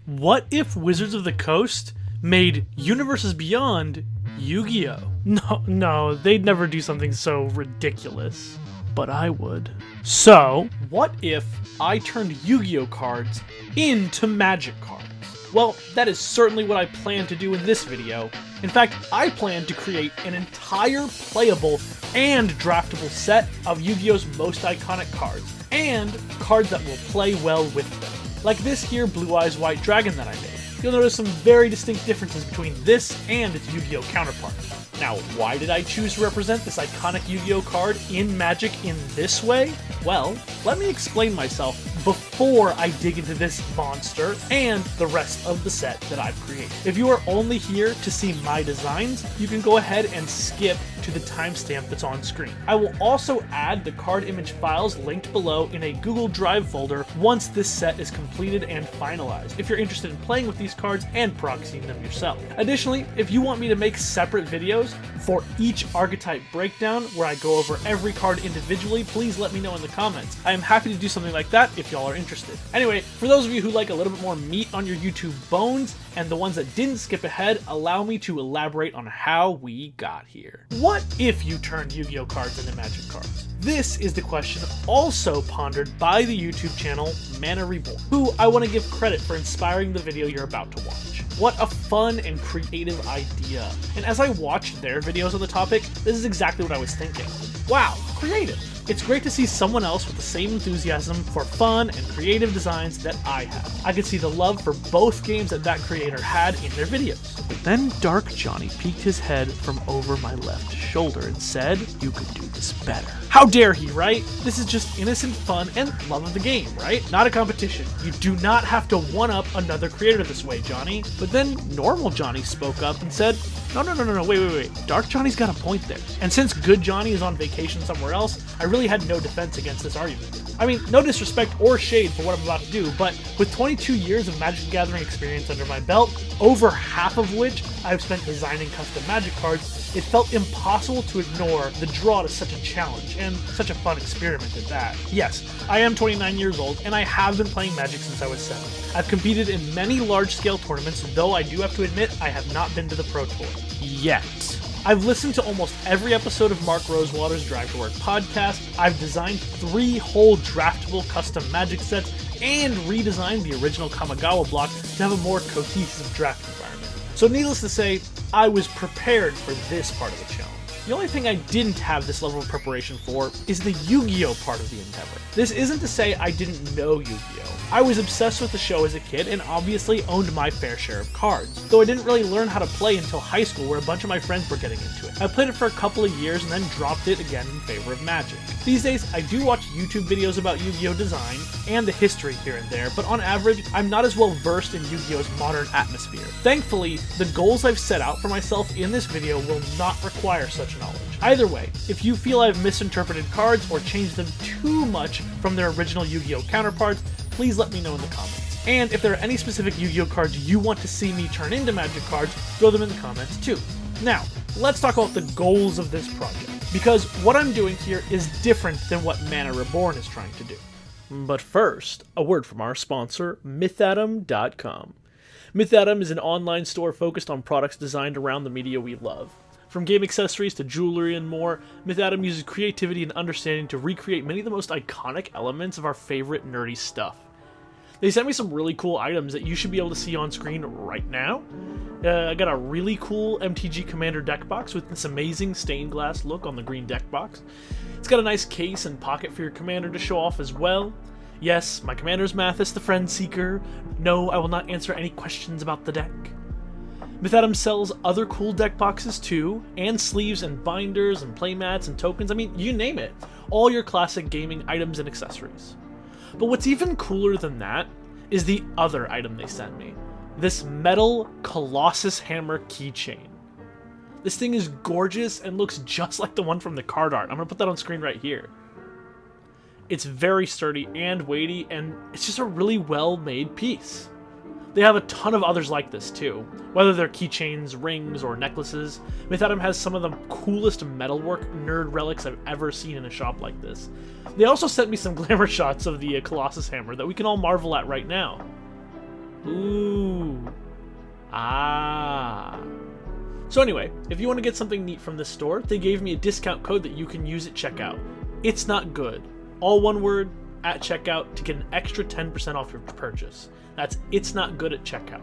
What if Wizards of the Coast made Universes Beyond Yu-Gi-Oh? No, they'd never do something so ridiculous. But I would. So, what if I turned Yu-Gi-Oh cards into Magic cards? Well, that is certainly what I plan to do in this video. In fact, I plan to create an entire playable and draftable set of Yu-Gi-Oh's most iconic cards, and cards that will play well with them. Like this here Blue Eyes White Dragon that I made. You'll notice some very distinct differences between this and its Yu-Gi-Oh counterpart. Now, why did I choose to represent this iconic Yu-Gi-Oh card in Magic in this way? Well, let me explain myself before I dig into this monster and the rest of the set that I've created. If you are only here to see my designs, you can go ahead and skip to the timestamp that's on screen. I will also add the card image files linked below in a Google Drive folder once this set is completed and finalized, if you're interested in playing with these cards and proxying them yourself. Additionally, if you want me to make separate videos for each archetype breakdown where I go over every card individually, please let me know in the comments. I am happy to do something like that if y'all are interested. Anyway, for those of you who like a little bit more meat on your YouTube bones, and the ones that didn't skip ahead, allow me to elaborate on how we got here. What if you turned Yu-Gi-Oh cards into Magic cards? This is the question also pondered by the YouTube channel Mana Reborn, who I want to give credit for inspiring the video you're about to watch. What a fun and creative idea. And as I watched their videos on the topic, this is exactly what I was thinking. Wow, creative. It's great to see someone else with the same enthusiasm for fun and creative designs that I have. I could see the love for both games that creator had in their videos. But then Dark Johnny peeked his head from over my left shoulder and said, "You could do this better." How dare he, right? This is just innocent fun and love of the game, right? Not a competition. You do not have to one-up another creator this way, Johnny. But then Normal Johnny spoke up and said, No, wait. Dark Johnny's got a point there. And since Good Johnny is on vacation somewhere else, I really had no defense against this argument. I mean, no disrespect or shade for what I'm about to do, but with 22 years of Magic the Gathering experience under my belt, over half of which I've spent designing custom Magic cards, it felt impossible to ignore the draw to such a challenge, and such a fun experiment at that. Yes, I am 29 years old, and I have been playing Magic since I was 7. I've competed in many large-scale tournaments, though I do have to admit I have not been to the Pro Tour. Yet. I've listened to almost every episode of Mark Rosewater's Drive to Work podcast, I've designed 3 whole draftable custom Magic sets, and redesigned the original Kamigawa block to have a more cohesive draft environment. So needless to say, I was prepared for this part of the challenge. The only thing I didn't have this level of preparation for is the Yu-Gi-Oh part of the endeavor. This isn't to say I didn't know Yu-Gi-Oh! I was obsessed with the show as a kid and obviously owned my fair share of cards, though I didn't really learn how to play until high school where a bunch of my friends were getting into it. I played it for a couple of years and then dropped it again in favor of Magic. These days, I do watch YouTube videos about Yu-Gi-Oh! Design and the history here and there, but on average, I'm not as well versed in Yu-Gi-Oh!'s modern atmosphere. Thankfully, the goals I've set out for myself in this video will not require such knowledge. Either way, if you feel I've misinterpreted cards or changed them too much from their original Yu-Gi-Oh! Counterparts, please let me know in the comments. And if there are any specific Yu-Gi-Oh! cards you want to see me turn into Magic cards, throw them in the comments too. Now, let's talk about the goals of this project, because what I'm doing here is different than what Mana Reborn is trying to do. But first, a word from our sponsor, Mythtom.com. Mythtom is an online store focused on products designed around the media we love. From game accessories to jewelry and more, Mythtom uses creativity and understanding to recreate many of the most iconic elements of our favorite nerdy stuff. They sent me some really cool items that you should be able to see on screen right now. I got a really cool MTG Commander deck box with this amazing stained glass look on the green deck box. It's got a nice case and pocket for your commander to show off as well. Yes, my commander's Mathis the Friend Seeker. No, I will not answer any questions about the deck. Mythtom sells other cool deck boxes too, and sleeves and binders and playmats and tokens, I mean, you name it. All your classic gaming items and accessories. But what's even cooler than that is the other item they sent me. This metal Colossus Hammer keychain. This thing is gorgeous and looks just like the one from the card art. I'm going to put that on screen right here. It's very sturdy and weighty, and it's just a really well-made piece. They have a ton of others like this too, whether they're keychains, rings, or necklaces. Mythtom has some of the coolest metalwork nerd relics I've ever seen in a shop like this. They also sent me some glamour shots of the Colossus Hammer that we can all marvel at right now. Ooh, Ah. So anyway, if you want to get something neat from this store, they gave me a discount code that you can use at checkout. It's not good. All one word, at checkout, to get an extra 10% off your purchase. That's it's not good at checkout.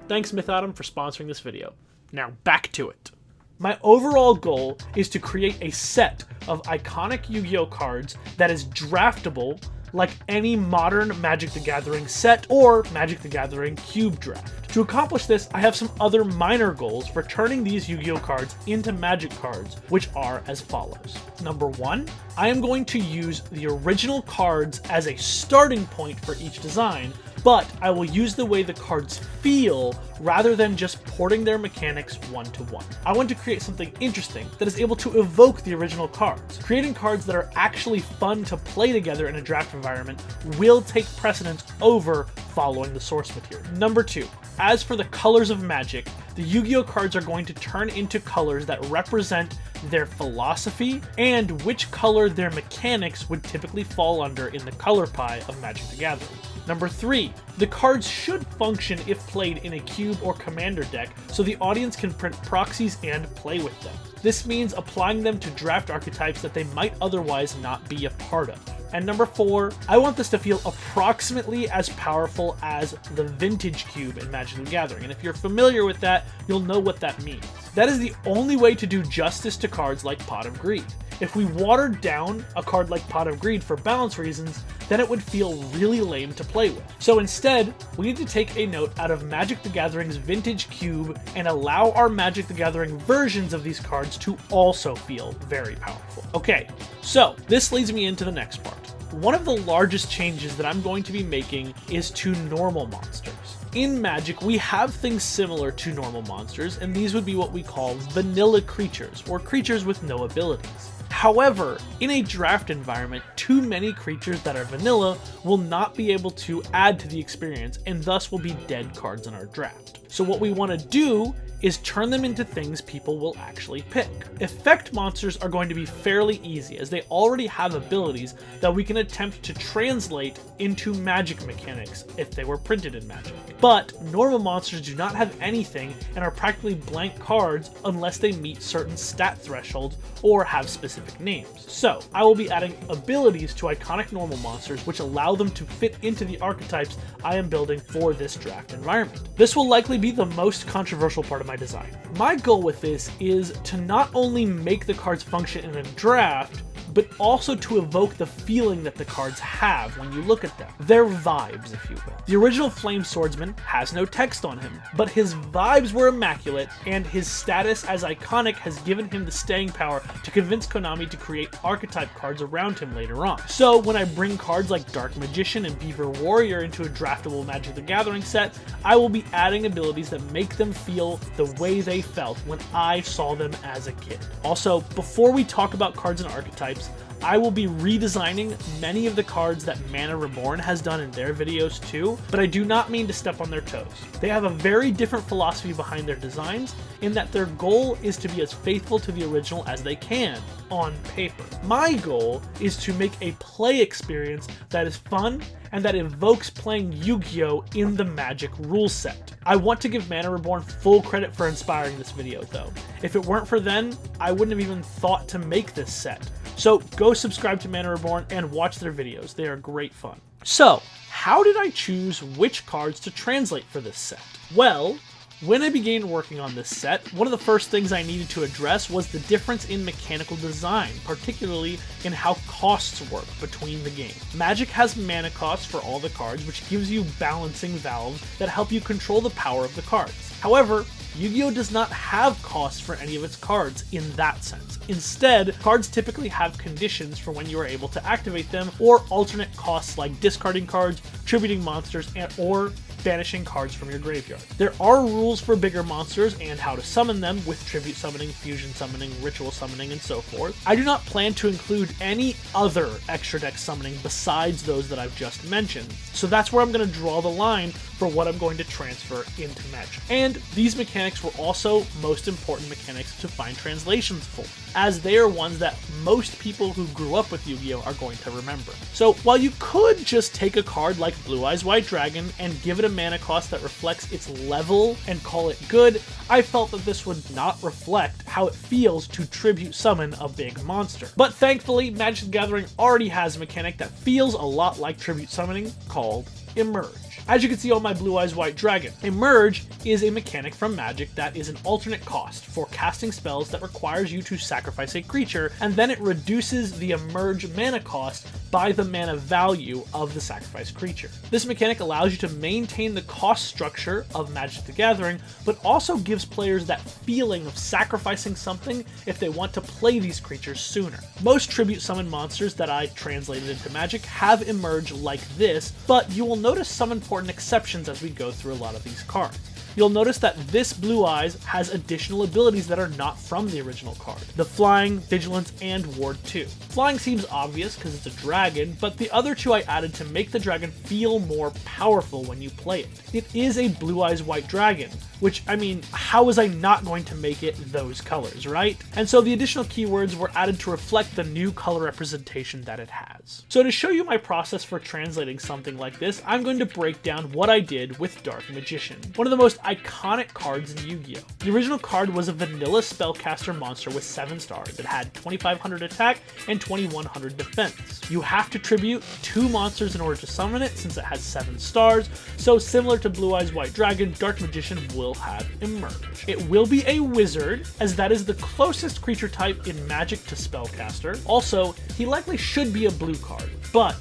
Thanks Mythtom for sponsoring this video. Now back to it. My overall goal is to create a set of iconic Yu-Gi-Oh cards that is draftable like any modern Magic the Gathering set or Magic the Gathering cube draft. To accomplish this, I have some other minor goals for turning these Yu-Gi-Oh cards into Magic cards, which are as follows. Number 1, I am going to use the original cards as a starting point for each design, but I will use the way the cards feel rather than just porting their mechanics one-to-one. I want to create something interesting that is able to evoke the original cards. Creating cards that are actually fun to play together in a draft environment will take precedence over following the source material. Number 2, as for the colors of Magic, the Yu-Gi-Oh cards are going to turn into colors that represent their philosophy and which color their mechanics would typically fall under in the color pie of Magic the Gathering. Number 3, the cards should function if played in a cube or commander deck so the audience can print proxies and play with them. This means applying them to draft archetypes that they might otherwise not be a part of. And number 4, I want this to feel approximately as powerful as the vintage cube in Magic the Gathering, and if you're familiar with that, you'll know what that means. That is the only way to do justice to cards like Pot of Greed. If we watered down a card like Pot of Greed for balance reasons, then it would feel really lame to play with. So instead, we need to take a note out of Magic the Gathering's vintage cube and allow our Magic the Gathering versions of these cards to also feel very powerful. Okay, so this leads me into the next part. One of the largest changes that I'm going to be making is to normal monsters. In Magic, we have things similar to normal monsters, and these would be what we call vanilla creatures, or creatures with no abilities. However, in a draft environment, too many creatures that are vanilla will not be able to add to the experience, and thus will be dead cards in our draft. So what we want to do is turn them into things people will actually pick. Effect monsters are going to be fairly easy, as they already have abilities that we can attempt to translate into Magic mechanics if they were printed in Magic. But normal monsters do not have anything and are practically blank cards unless they meet certain stat thresholds or have specific names. So I will be adding abilities to iconic normal monsters which allow them to fit into the archetypes I am building for this draft environment. This will likely be the most controversial part of my design. My goal with this is to not only make the cards function in a draft, but also to evoke the feeling that the cards have when you look at them. Their vibes, if you will. The original Flame Swordsman has no text on him, but his vibes were immaculate, and his status as iconic has given him the staying power to convince Konami to create archetype cards around him later on. So when I bring cards like Dark Magician and Beaver Warrior into a draftable Magic the Gathering set, I will be adding abilities that make them feel the way they felt when I saw them as a kid. Also, before we talk about cards and archetypes, I will be redesigning many of the cards that Mana Reborn has done in their videos too, but I do not mean to step on their toes. They have a very different philosophy behind their designs in that their goal is to be as faithful to the original as they can, on paper. My goal is to make a play experience that is fun and that evokes playing Yu-Gi-Oh! In the Magic rule set. I want to give Mana Reborn full credit for inspiring this video though. If it weren't for them, I wouldn't have even thought to make this set. So go subscribe to Mana Reborn and watch their videos, they are great fun. So, how did I choose which cards to translate for this set? Well, when I began working on this set, one of the first things I needed to address was the difference in mechanical design, particularly in how costs work between the games. Magic has mana costs for all the cards, which gives you balancing valves that help you control the power of the cards. However, Yu-Gi-Oh! Does not have costs for any of its cards in that sense. Instead, cards typically have conditions for when you are able to activate them, or alternate costs like discarding cards, tributing monsters, or banishing cards from your graveyard. There are rules for bigger monsters and how to summon them, with tribute summoning, fusion summoning, ritual summoning, and so forth. I do not plan to include any other extra deck summoning besides those that I've just mentioned, so that's where I'm going to draw the line for what I'm going to transfer into Magic. And these mechanics were also most important mechanics to find translations for, as they are ones that most people who grew up with Yu-Gi-Oh! Are going to remember. So while you could just take a card like Blue Eyes White Dragon and give it a mana cost that reflects its level and call it good, I felt that this would not reflect how it feels to tribute summon a big monster. But thankfully, Magic the Gathering already has a mechanic that feels a lot like tribute summoning called Emerge. As you can see on my Blue Eyes White Dragon, Emerge is a mechanic from Magic that is an alternate cost for casting spells that requires you to sacrifice a creature, and then it reduces the Emerge mana cost by the mana value of the sacrificed creature. This mechanic allows you to maintain the cost structure of Magic the Gathering, but also gives players that feeling of sacrificing something if they want to play these creatures sooner. Most tribute summon monsters that I translated into Magic have Emerge like this, but you will notice some important exceptions as we go through a lot of these cards. You'll notice that this Blue Eyes has additional abilities that are not from the original card. The Flying, Vigilance, and Ward 2. Flying seems obvious because it's a dragon, but the other two I added to make the dragon feel more powerful when you play it. It is a Blue Eyes White Dragon, which, I mean, how was I not going to make it those colors, right? And so the additional keywords were added to reflect the new color representation that it has. So to show you my process for translating something like this, I'm going to break down what I did with Dark Magician, one of the most iconic cards in Yu-Gi-Oh! The original card was a vanilla spellcaster monster with 7 stars. It had 2500 attack and 2100 defense. You have to tribute 2 monsters in order to summon it since it has 7 stars, so similar to Blue Eyes White Dragon, Dark Magician will have Emerge. It will be a wizard, as that is the closest creature type in Magic to spellcaster. Also, he likely should be a blue card, but,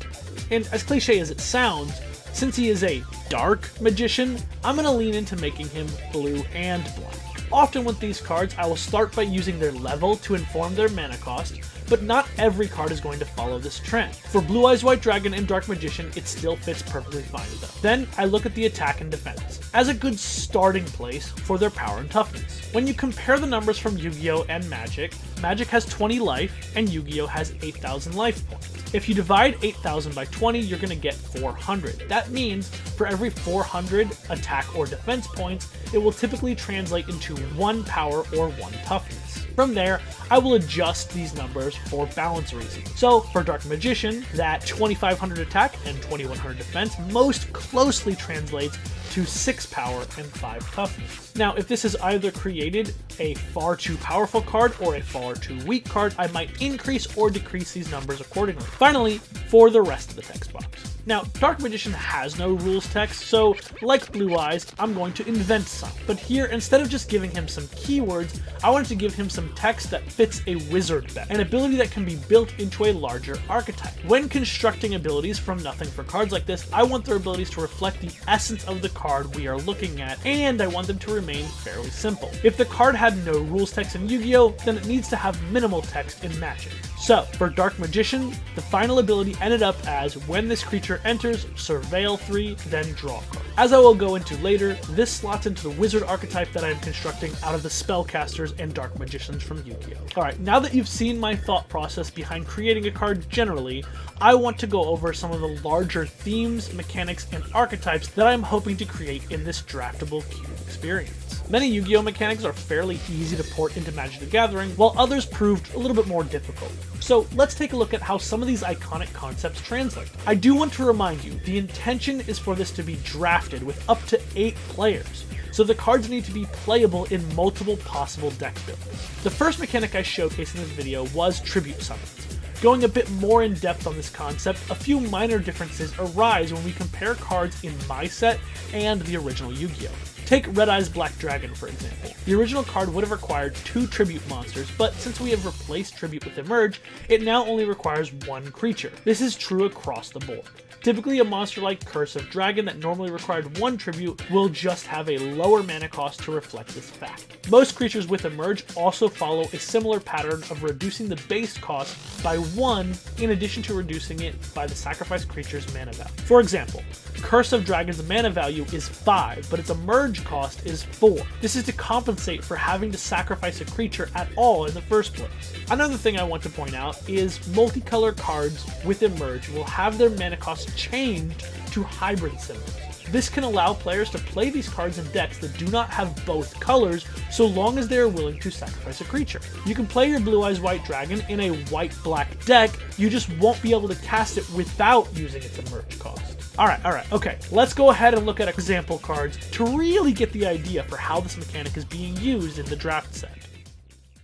and as cliche as it sounds, since he is a dark magician, I'm going to lean into making him blue and black. Often with these cards, I will start by using their level to inform their mana cost, but not every card is going to follow this trend. For Blue Eyes White Dragon and Dark Magician, it still fits perfectly fine though. Then I look at the attack and defense as a good starting place for their power and toughness. When you compare the numbers from Yu-Gi-Oh! And Magic, Magic has 20 life and Yu-Gi-Oh! Has 8,000 life points. If you divide 8,000 by 20, you're going to get 400. That means for every 400 attack or defense points, it will typically translate into 1 power or 1 toughness. From there, I will adjust these numbers for balance reasons. So for Dark Magician, that 2500 attack and 2100 defense most closely translates to 6 power and 5 toughness. Now, if this has either created a far too powerful card or a far too weak card, I might increase or decrease these numbers accordingly. Finally, for the rest of the text box. Now, Dark Magician has no rules text, so like Blue Eyes, I'm going to invent some. But here, instead of just giving him some keywords, I wanted to give him some text that fits a wizard bet, an ability that can be built into a larger archetype. When constructing abilities from nothing for cards like this, I want their abilities to reflect the essence of the card we are looking at, and I want them to remain fairly simple. If the card had no rules text in Yu-Gi-Oh!, then it needs to have minimal text in Magic. So, for Dark Magician, the final ability ended up as when this creature enters, surveil 3, then draw a card. As I will go into later, this slots into the wizard archetype that I am constructing out of the spellcasters and Dark Magicians from Yu-Gi-Oh! Alright, now that you've seen my thought process behind creating a card generally, I want to go over some of the larger themes, mechanics, and archetypes that I'm hoping to create in this draftable cube experience. Many Yu-Gi-Oh! Mechanics are fairly easy to port into Magic the Gathering, while others proved a little bit more difficult. So let's take a look at how some of these iconic concepts translate. I do want to remind you, the intention is for this to be drafted with up to 8 players, so the cards need to be playable in multiple possible deck builds. The first mechanic I showcased in this video was Tribute Summons. Going a bit more in depth on this concept, a few minor differences arise when we compare cards in my set and the original Yu-Gi-Oh! Take Red Eyes Black Dragon, for example. The original card would have required 2 tribute monsters, but since we have replaced tribute with Emerge, it now only requires 1 creature. This is true across the board. Typically, a monster like Curse of Dragon that normally required 1 tribute will just have a lower mana cost to reflect this fact. Most creatures with Emerge also follow a similar pattern of reducing the base cost by 1 in addition to reducing it by the sacrificed creature's mana value. For example, Curse of Dragon's mana value is 5, but its Emerge cost is 4. This is to compensate for having to sacrifice a creature at all in the first place. Another thing I want to point out is multicolor cards with Emerge will have their mana cost changed to hybrid symbols. This can allow players to play these cards in decks that do not have both colors, so long as they are willing to sacrifice a creature. You can play your Blue Eyes White Dragon in a white-black deck, you just won't be able to cast it without using its emerge cost. Alright, okay, let's go ahead and look at example cards to really get the idea for how this mechanic is being used in the draft set.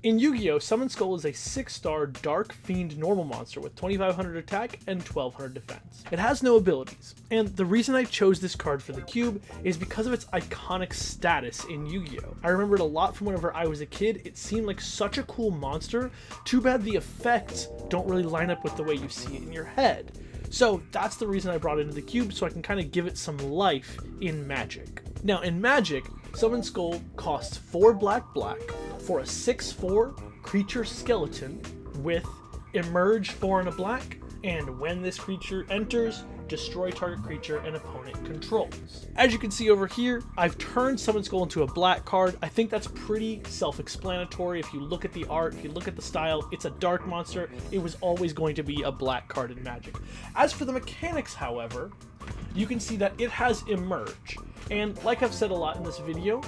In Yu-Gi-Oh!, Summon Skull is a 6-star Dark Fiend normal monster with 2500 attack and 1200 defense. It has no abilities, and the reason I chose this card for the cube is because of its iconic status in Yu-Gi-Oh! I remember it a lot from whenever I was a kid. It seemed like such a cool monster. Too bad the effects don't really line up with the way you see it in your head. So that's the reason I brought it into the cube, so I can kind of give it some life in Magic. Now in Magic, Summon Skull costs 4 black for a 6/4 creature skeleton with emerge 4 and a black, and when this creature enters, destroy target creature an opponent controls. As you can see over here, I've turned Summon Skull into a black card. I think that's pretty self-explanatory. If you look at the art, if you look at the style, it's a dark monster. It was always going to be a black card in Magic. As for the mechanics, however, you can see that it has emerge. And like I've said a lot in this video,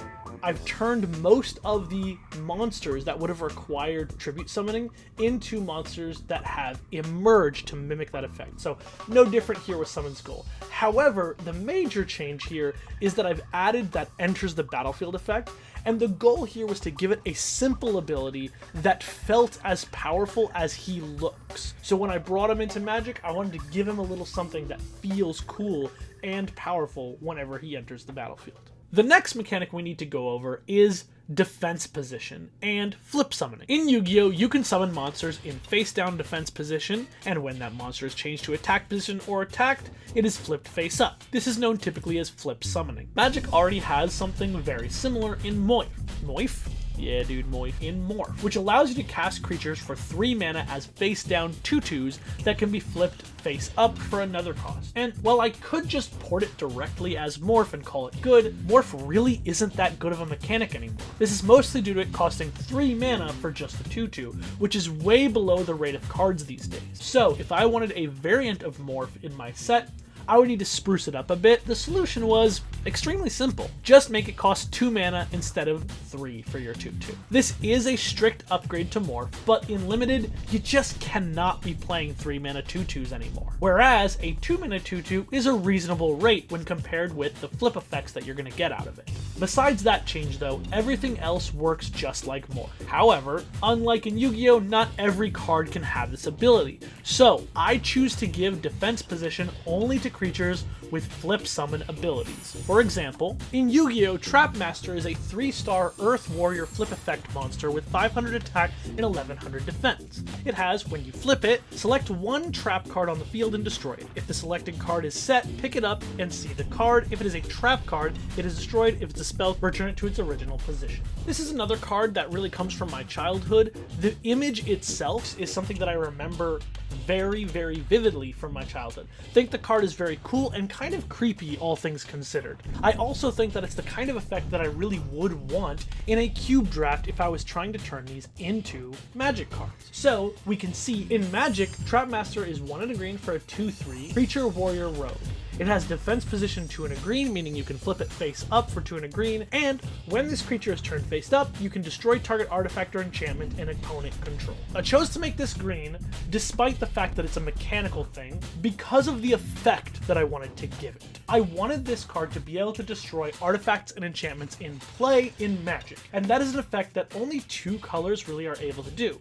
I've turned most of the monsters that would have required tribute summoning into monsters that have emerged to mimic that effect. So no different here with Summon Skull. However, the major change here is that I've added that enters the battlefield effect, and the goal here was to give it a simple ability that felt as powerful as he looks. So when I brought him into Magic, I wanted to give him a little something that feels cool and powerful whenever he enters the battlefield. The next mechanic we need to go over is defense position and flip summoning. In Yu-Gi-Oh! You can summon monsters in face down defense position, and when that monster is changed to attack position or attacked, it is flipped face up. This is known typically as flip summoning. Magic already has something very similar in Moif. Moif? Yeah, dude, Moif in Morph, which allows you to cast creatures for 3 mana as face down 2/2s that can be flipped face up for another cost. And while I could just port it directly as Morph and call it good, Morph really isn't that good of a mechanic anymore. This is mostly due to it costing 3 mana for just a 2/2, which is way below the rate of cards these days. So if I wanted a variant of Morph in my set, I would need to spruce it up a bit. The solution was extremely simple. Just make it cost 2 mana instead of 3 for your 2/2. This is a strict upgrade to Morph, but in Limited, you just cannot be playing 3 mana 2/2s anymore. Whereas a 2 mana 2/2 is a reasonable rate when compared with the flip effects that you're going to get out of it. Besides that change though, everything else works just like Morph. However, unlike in Yu-Gi-Oh!, not every card can have this ability. So I choose to give defense position only to creatures with flip summon abilities. For example, in Yu-Gi-Oh!, Trapmaster is a 3-star Earth Warrior flip effect monster with 500 attack and 1100 defense. It has, when you flip it, select 1 trap card on the field and destroy it. If the selected card is set, pick it up and see the card. If it is a trap card, it is destroyed. If it's a spell, return it to its original position. This is another card that really comes from my childhood. The image itself is something that I remember very, very vividly from my childhood. I think the card is very cool and kind of creepy, all things considered. I also think that it's the kind of effect that I really would want in a cube draft if I was trying to turn these into Magic cards. So we can see in Magic, Trapmaster is 1 and a green for a 2/3 Creature Warrior Rogue. It has defense position 2 and a green, meaning you can flip it face up for 2 and a green, and when this creature is turned face up, you can destroy target artifact or enchantment an opponent control. I chose to make this green, despite the fact that it's a mechanical thing, because of the effect that I wanted to give it. I wanted this card to be able to destroy artifacts and enchantments in play in Magic, and that is an effect that only 2 colors really are able to do.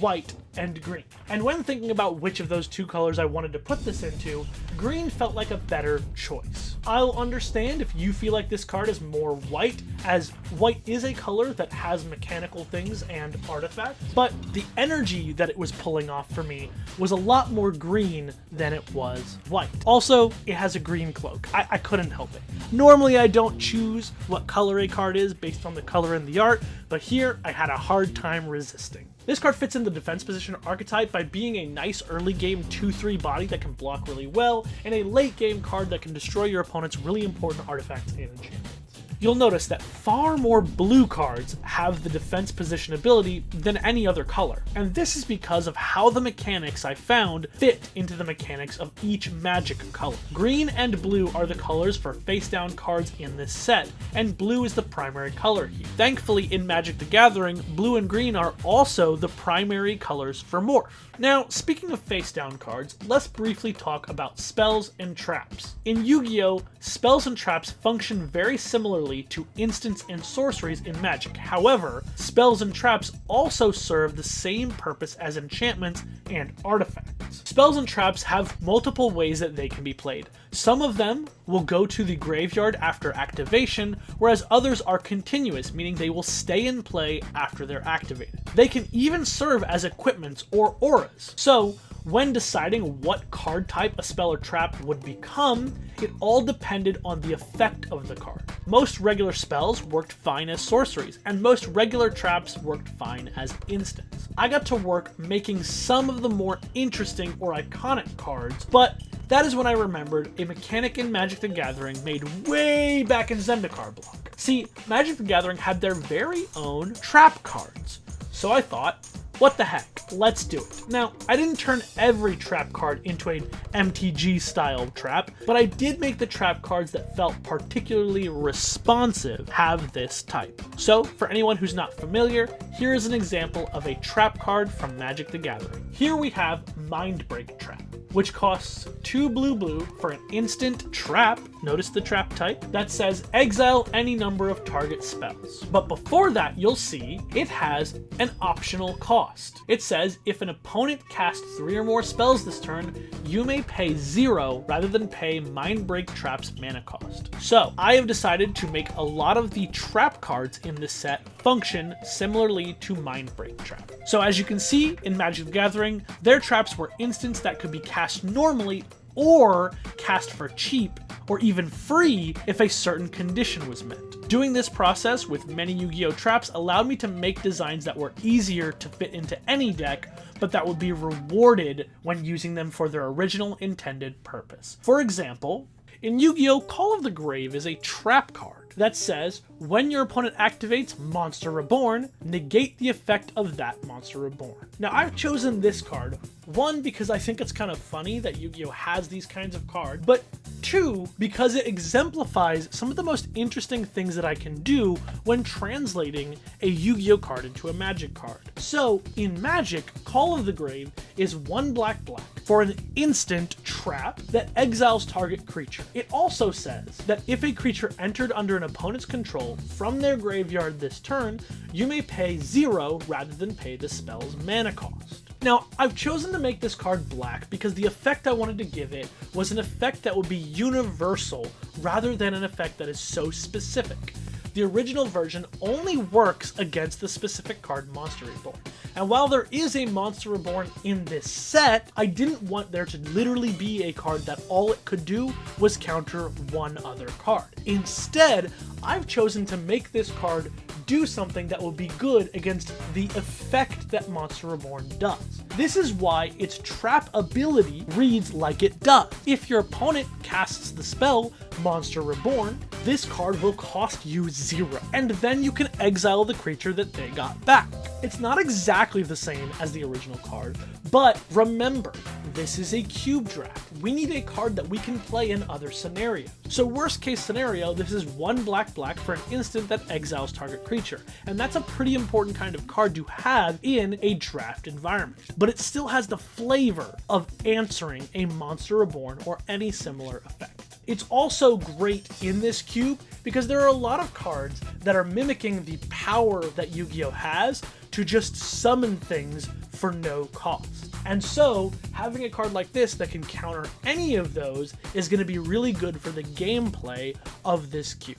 White and green. And when thinking about which of those 2 colors I wanted to put this into, green felt like a better choice. I'll understand if you feel like this card is more white, as white is a color that has mechanical things and artifacts, but the energy that it was pulling off for me was a lot more green than it was white. Also, it has a green cloak. I couldn't help it. Normally I don't choose what color a card is based on the color in the art, but here I had a hard time resisting. This card fits in the defense position archetype by being a nice early game 2/3 body that can block really well, and a late game card that can destroy your opponent's really important artifacts and enchantments. you'll notice that far more blue cards have the defense position ability than any other color. And this is because of how the mechanics I found fit into the mechanics of each Magic color. Green and blue are the colors for face down cards in this set, and blue is the primary color here. Thankfully, in Magic the Gathering, blue and green are also the primary colors for Morph. Now, speaking of face down cards, let's briefly talk about spells and traps. In Yu-Gi-Oh!, spells and traps function very similarly to instants and sorceries in Magic. However, spells and traps also serve the same purpose as enchantments and artifacts. Spells and traps have multiple ways that they can be played. Some of them will go to the graveyard after activation, whereas others are continuous, meaning they will stay in play after they're activated. They can even serve as equipments or auras. So, when deciding what card type a spell or trap would become, it all depended on the effect of the card. Most regular spells worked fine as sorceries, and most regular traps worked fine as instants. I got to work making some of the more interesting or iconic cards, but that is when I remembered a mechanic in Magic the Gathering made way back in Zendikar block. See, Magic the Gathering had their very own trap cards, so I thought, what the heck, let's do it. Now, I didn't turn every trap card into an MTG style trap, but I did make the trap cards that felt particularly responsive have this type. So, for anyone who's not familiar, here is an example of a trap card from Magic the Gathering. Here we have Mindbreak Trap, which costs 2 blue for an instant trap, notice the trap type, that says exile any number of target spells. But before that, you'll see it has an optional cost. It says if an opponent casts 3 or more spells this turn, you may pay 0 rather than pay Mindbreak Trap's mana cost. So I have decided to make a lot of the trap cards in this set function similarly to Mindbreak Trap. So as you can see in Magic the Gathering, their traps were instants that could be cast normally or cast for cheap, or even free if a certain condition was met. Doing this process with many Yu-Gi-Oh! Traps allowed me to make designs that were easier to fit into any deck, but that would be rewarded when using them for their original intended purpose. For example, in Yu-Gi-Oh! Call of the Grave is a trap card that says, when your opponent activates Monster Reborn, negate the effect of that Monster Reborn. Now, I've chosen this card, 1, because I think it's kind of funny that Yu-Gi-Oh! Has these kinds of cards, but 2, because it exemplifies some of the most interesting things that I can do when translating a Yu-Gi-Oh! Card into a Magic card. So, in Magic, Call of the Grave is 1 black for an instant trap that exiles target creature. It also says that if a creature entered under an opponent's control from their graveyard this turn, you may pay 0 rather than pay the spell's mana cost. Now, I've chosen to make this card black because the effect I wanted to give it was an effect that would be universal rather than an effect that is so specific. The original version only works against the specific card Monster Reborn. And while there is a Monster Reborn in this set, I didn't want there to literally be a card that all it could do was counter one other card. Instead, I've chosen to make this card do something that will be good against the effect that Monster Reborn does. This is why its trap ability reads like it does. If your opponent casts the spell Monster Reborn, this card will cost you 0, and then you can exile the creature that they got back. It's not exactly the same as the original card, but remember, this is a cube draft. We need a card that we can play in other scenarios. So worst case scenario, this is 1 black for an instant that exiles target creature, and that's a pretty important kind of card to have in a draft environment. But it still has the flavor of answering a Monster Reborn or any similar effect. It's also great in this cube because there are a lot of cards that are mimicking the power that Yu-Gi-Oh! Has to just summon things for no cost. And so, having a card like this that can counter any of those is going to be really good for the gameplay of this cube.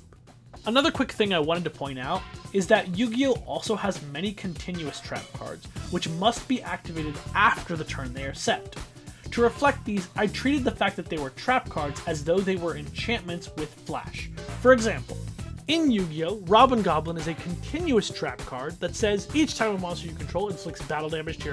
Another quick thing I wanted to point out is that Yu-Gi-Oh! Also has many continuous trap cards, which must be activated after the turn they are set. To reflect these, I treated the fact that they were trap cards as though they were enchantments with flash. For example, in Yu-Gi-Oh!, Robin Goblin is a continuous trap card that says each time a monster you control inflicts battle damage to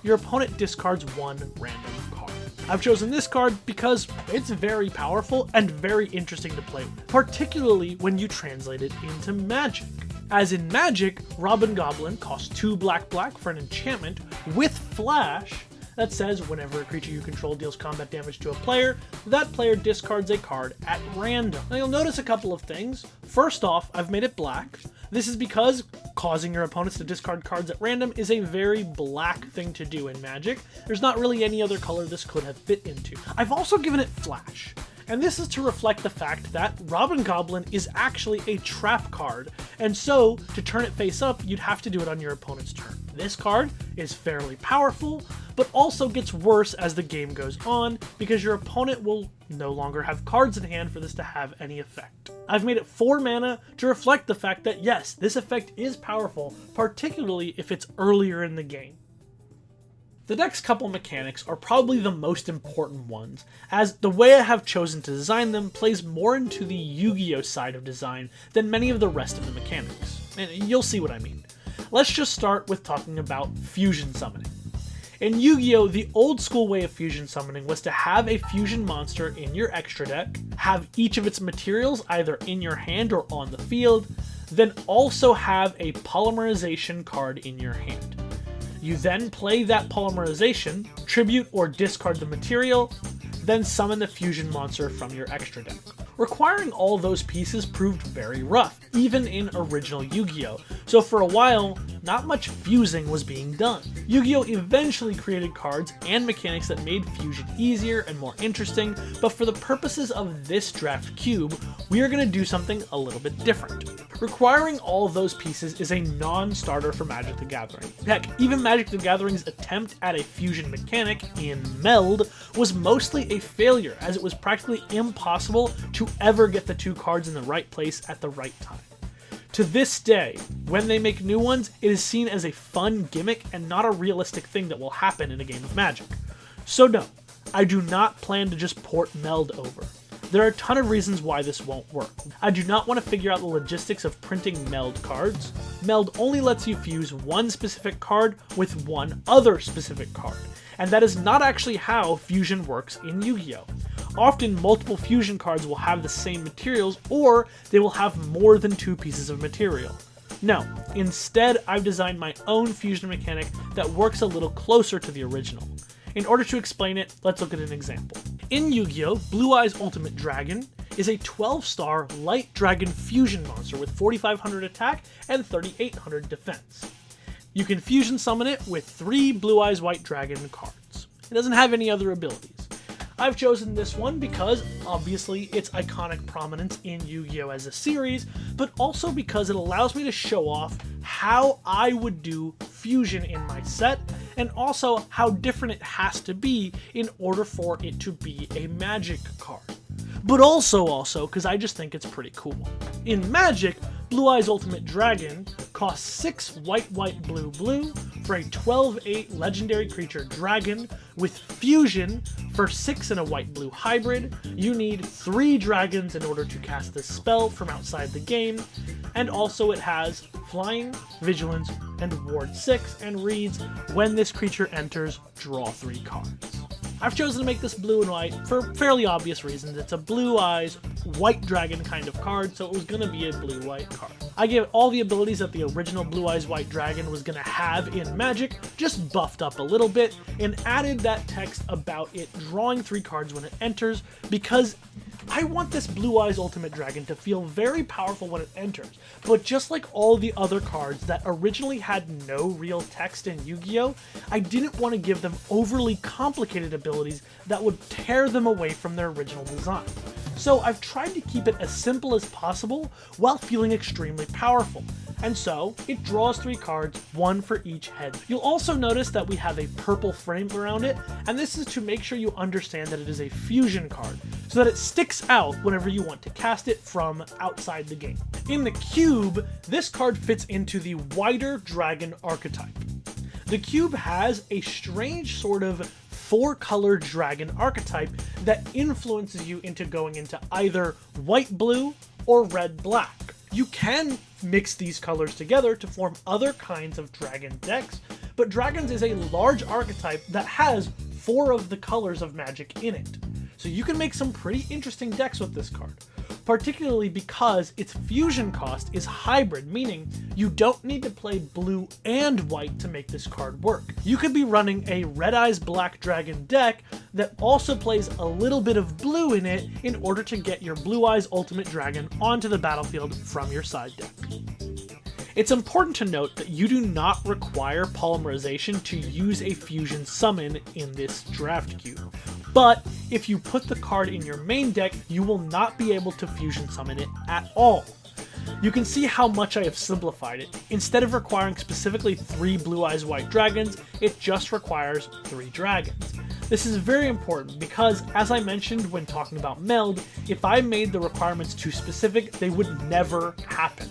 your opponent discards 1 random card. I've chosen this card because it's very powerful and very interesting to play with, particularly when you translate it into Magic. As in Magic, Robin Goblin costs 2 black for an enchantment with Flash that says whenever a creature you control deals combat damage to a player, that player discards a card at random. Now you'll notice a couple of things. First off, I've made it black. This is because causing your opponents to discard cards at random is a very black thing to do in Magic. There's not really any other color this could have fit into. I've also given it Flash. And this is to reflect the fact that Robin Goblin is actually a trap card, and so to turn it face up, you'd have to do it on your opponent's turn. This card is fairly powerful, but also gets worse as the game goes on, because your opponent will no longer have cards in hand for this to have any effect. I've made it 4 mana to reflect the fact that yes, this effect is powerful, particularly if it's earlier in the game. The next couple mechanics are probably the most important ones, as the way I have chosen to design them plays more into the Yu-Gi-Oh side of design than many of the rest of the mechanics, and you'll see what I mean. Let's just start with talking about fusion summoning. In Yu-Gi-Oh, the old school way of fusion summoning was to have a fusion monster in your extra deck, have each of its materials either in your hand or on the field, then also have a polymerization card in your hand. You then play that polymerization, tribute or discard the material, then summon the fusion monster from your extra deck. Requiring all those pieces proved very rough, even in original Yu-Gi-Oh! So for a while, not much fusing was being done. Yu-Gi-Oh! Eventually created cards and mechanics that made fusion easier and more interesting, but for the purposes of this draft cube, we are going to do something a little bit different. Requiring all of those pieces is a non-starter for Magic the Gathering. Heck, even Magic the Gathering's attempt at a fusion mechanic in Meld was mostly a failure, as it was practically impossible to ever get the 2 cards in the right place at the right time. To this day, when they make new ones, it is seen as a fun gimmick and not a realistic thing that will happen in a game of Magic. So no, I do not plan to just port Meld over. There are a ton of reasons why this won't work. I do not want to figure out the logistics of printing Meld cards. Meld only lets you fuse one specific card with one other specific card, and that is not actually how fusion works in Yu-Gi-Oh! Often multiple fusion cards will have the same materials, or they will have more than 2 pieces of material. No, instead I've designed my own fusion mechanic that works a little closer to the original. In order to explain it, let's look at an example. In Yu-Gi-Oh! Blue Eyes Ultimate Dragon is a 12-star light dragon fusion monster with 4,500 attack and 3,800 defense. You can fusion summon it with 3 Blue Eyes White Dragon cards. It doesn't have any other abilities. I've chosen this one because, obviously, its iconic prominence in Yu-Gi-Oh! As a series, but also because it allows me to show off how I would do fusion in my set, and also how different it has to be in order for it to be a Magic card. But also, because I just think it's pretty cool. In Magic, Blue Eyes Ultimate Dragon costs 6 white, blue for a 12/8 legendary creature dragon with fusion for 6 and a white-blue hybrid. You need 3 dragons in order to cast this spell from outside the game, and also it has flying, vigilance, and ward 6, and reads, when this creature enters, draw 3 cards. I've chosen to make this blue and white for fairly obvious reasons. It's a Blue Eyes White Dragon kind of card, so it was going to be a blue-white card. I gave it all the abilities that the original Blue Eyes White Dragon was going to have in Magic, just buffed up a little bit, and added that text about it drawing 3 cards when it enters, because I want this Blue Eyes Ultimate Dragon to feel very powerful when it enters, but just like all the other cards that originally had no real text in Yu-Gi-Oh!, I didn't want to give them overly complicated abilities that would tear them away from their original design. So I've tried to keep it as simple as possible while feeling extremely powerful. And so, it draws 3 cards, 1 for each head. You'll also notice that we have a purple frame around it, and this is to make sure you understand that it is a fusion card, so that it sticks out whenever you want to cast it from outside the game. In the cube, this card fits into the wider dragon archetype. The cube has a strange sort of 4-color dragon archetype that influences you into going into either white-blue or red-black. You can mix these colors together to form other kinds of dragon decks, but dragons is a large archetype that has 4 of the colors of Magic in it. So you can make some pretty interesting decks with this card, particularly because its fusion cost is hybrid, meaning you don't need to play blue and white to make this card work. You could be running a Red Eyes Black Dragon deck that also plays a little bit of blue in it in order to get your Blue Eyes Ultimate Dragon onto the battlefield from your side deck. It's important to note that you do not require polymerization to use a fusion summon in this draft queue. But if you put the card in your main deck, you will not be able to fusion summon it at all. You can see how much I have simplified it. Instead of requiring specifically 3 Blue Eyes White Dragons, it just requires 3 dragons. This is very important because, as I mentioned when talking about Meld, if I made the requirements too specific, they would never happen.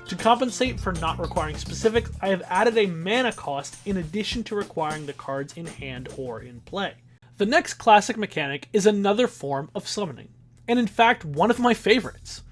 To compensate for not requiring specifics, I have added a mana cost in addition to requiring the cards in hand or in play. The next classic mechanic is another form of summoning, and in fact one of my favorites,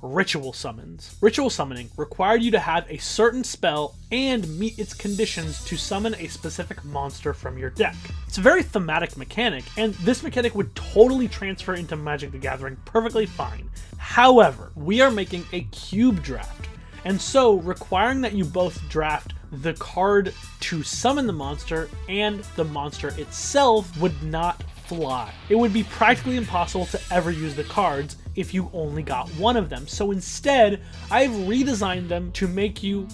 ritual summons. Ritual summoning required you to have a certain spell and meet its conditions to summon a specific monster from your deck. It's a very thematic mechanic, and this mechanic would totally transfer into Magic the Gathering perfectly fine. However, we are making a cube draft, and so requiring that you both draft the card to summon the monster and the monster itself would not fly. It would be practically impossible to ever use the cards if you only got one of them. So instead, I've redesigned them to make you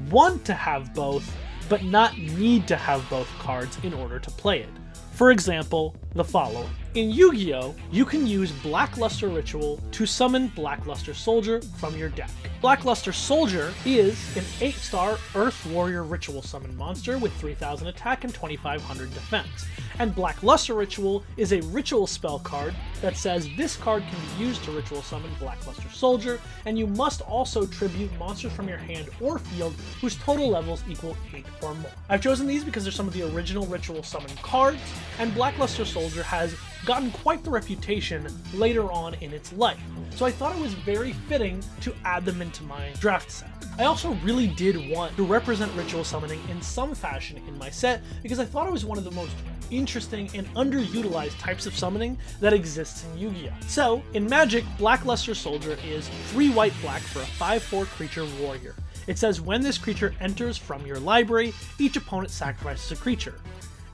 want to have both, but not need to have both cards in order to play it. For example, the following. In Yu-Gi-Oh!, you can use Blackluster Ritual to summon Blackluster Soldier from your deck. Blackluster Soldier is an 8-star Earth Warrior Ritual Summon monster with 3000 attack and 2500 defense. And Blackluster Ritual is a ritual spell card that says this card can be used to ritual summon Blackluster Soldier, and you must also tribute monsters from your hand or field whose total levels equal 8 or more. I've chosen these because they're some of the original ritual summon cards, and Blackluster Soldier has gotten quite the reputation later on in its life, so I thought it was very fitting to add them into my draft set. I also really did want to represent ritual summoning in some fashion in my set because I thought it was one of the most interesting and underutilized types of summoning that exists in Yu-Gi-Oh! So, in Magic, Blackluster Soldier is 3 white black for a 5/4 creature warrior. It says when this creature enters from your library, each opponent sacrifices a creature.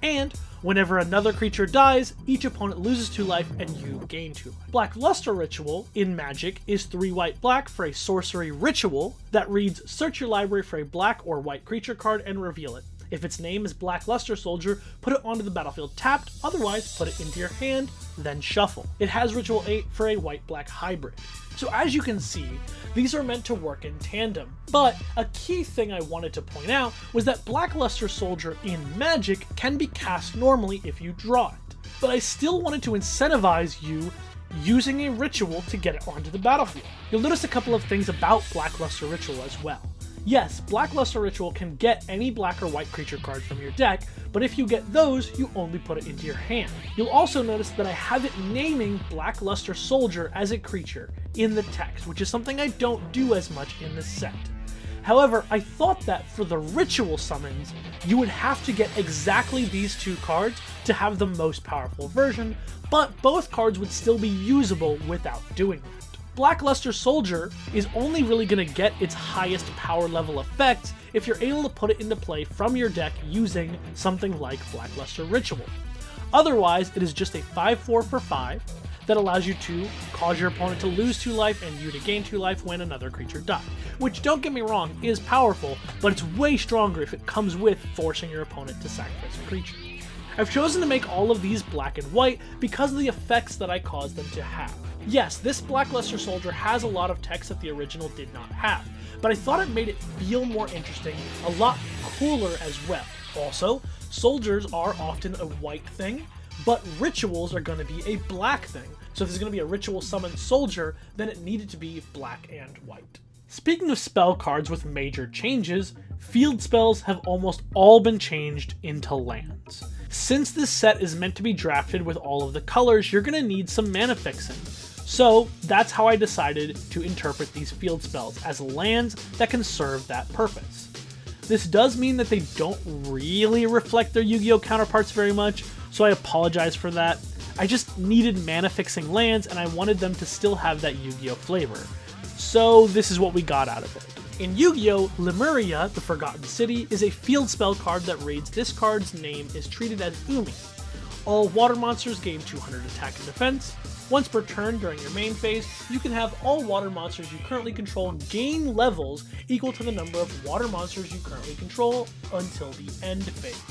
And whenever another creature dies, each opponent loses 2 life and you gain 2 life. Blackluster Ritual in Magic is 3 white black for a sorcery ritual that reads, search your library for a black or white creature card and reveal it. If its name is Blackluster Soldier, put it onto the battlefield tapped, otherwise put it into your hand, then shuffle. It has Ritual 8 for a white-black hybrid. So as you can see, these are meant to work in tandem, but a key thing I wanted to point out was that Blackluster Soldier in Magic can be cast normally if you draw it, but I still wanted to incentivize you using a ritual to get it onto the battlefield. You'll notice a couple of things about Blackluster Ritual as well. Yes, Blackluster Ritual can get any black or white creature card from your deck, but if you get those, you only put it into your hand. You'll also notice that I have it naming Blackluster Soldier as a creature in the text, which is something I don't do as much in this set. However, I thought that for the ritual summons, you would have to get exactly these 2 cards to have the most powerful version, but both cards would still be usable without doing that. Blackluster Soldier is only really going to get its highest power level effects if you're able to put it into play from your deck using something like Blackluster Ritual. Otherwise, it is just a 5/4 for 5 that allows you to cause your opponent to lose 2 life and you to gain 2 life when another creature dies. Which, don't get me wrong, is powerful, but it's way stronger if it comes with forcing your opponent to sacrifice a creature. I've chosen to make all of these black and white because of the effects that I caused them to have. Yes, this Blackluster Soldier has a lot of text that the original did not have, but I thought it made it feel more interesting, a lot cooler as well. Also, soldiers are often a white thing, but rituals are going to be a black thing. So if there's going to be a ritual summon soldier, then it needed to be black and white. Speaking of spell cards with major changes, field spells have almost all been changed into lands. Since this set is meant to be drafted with all of the colors, you're going to need some mana fixing. So that's how I decided to interpret these field spells, as lands that can serve that purpose. This does mean that they don't really reflect their Yu-Gi-Oh! Counterparts very much, so I apologize for that. I just needed mana fixing lands and I wanted them to still have that Yu-Gi-Oh flavor. So this is what we got out of it. In Yu-Gi-Oh, Lemuria, the Forgotten City, is a field spell card that reads this card's name is treated as Umi. All water monsters gain 200 attack and defense. Once per turn during your main phase, you can have all water monsters you currently control gain levels equal to the number of water monsters you currently control until the end phase.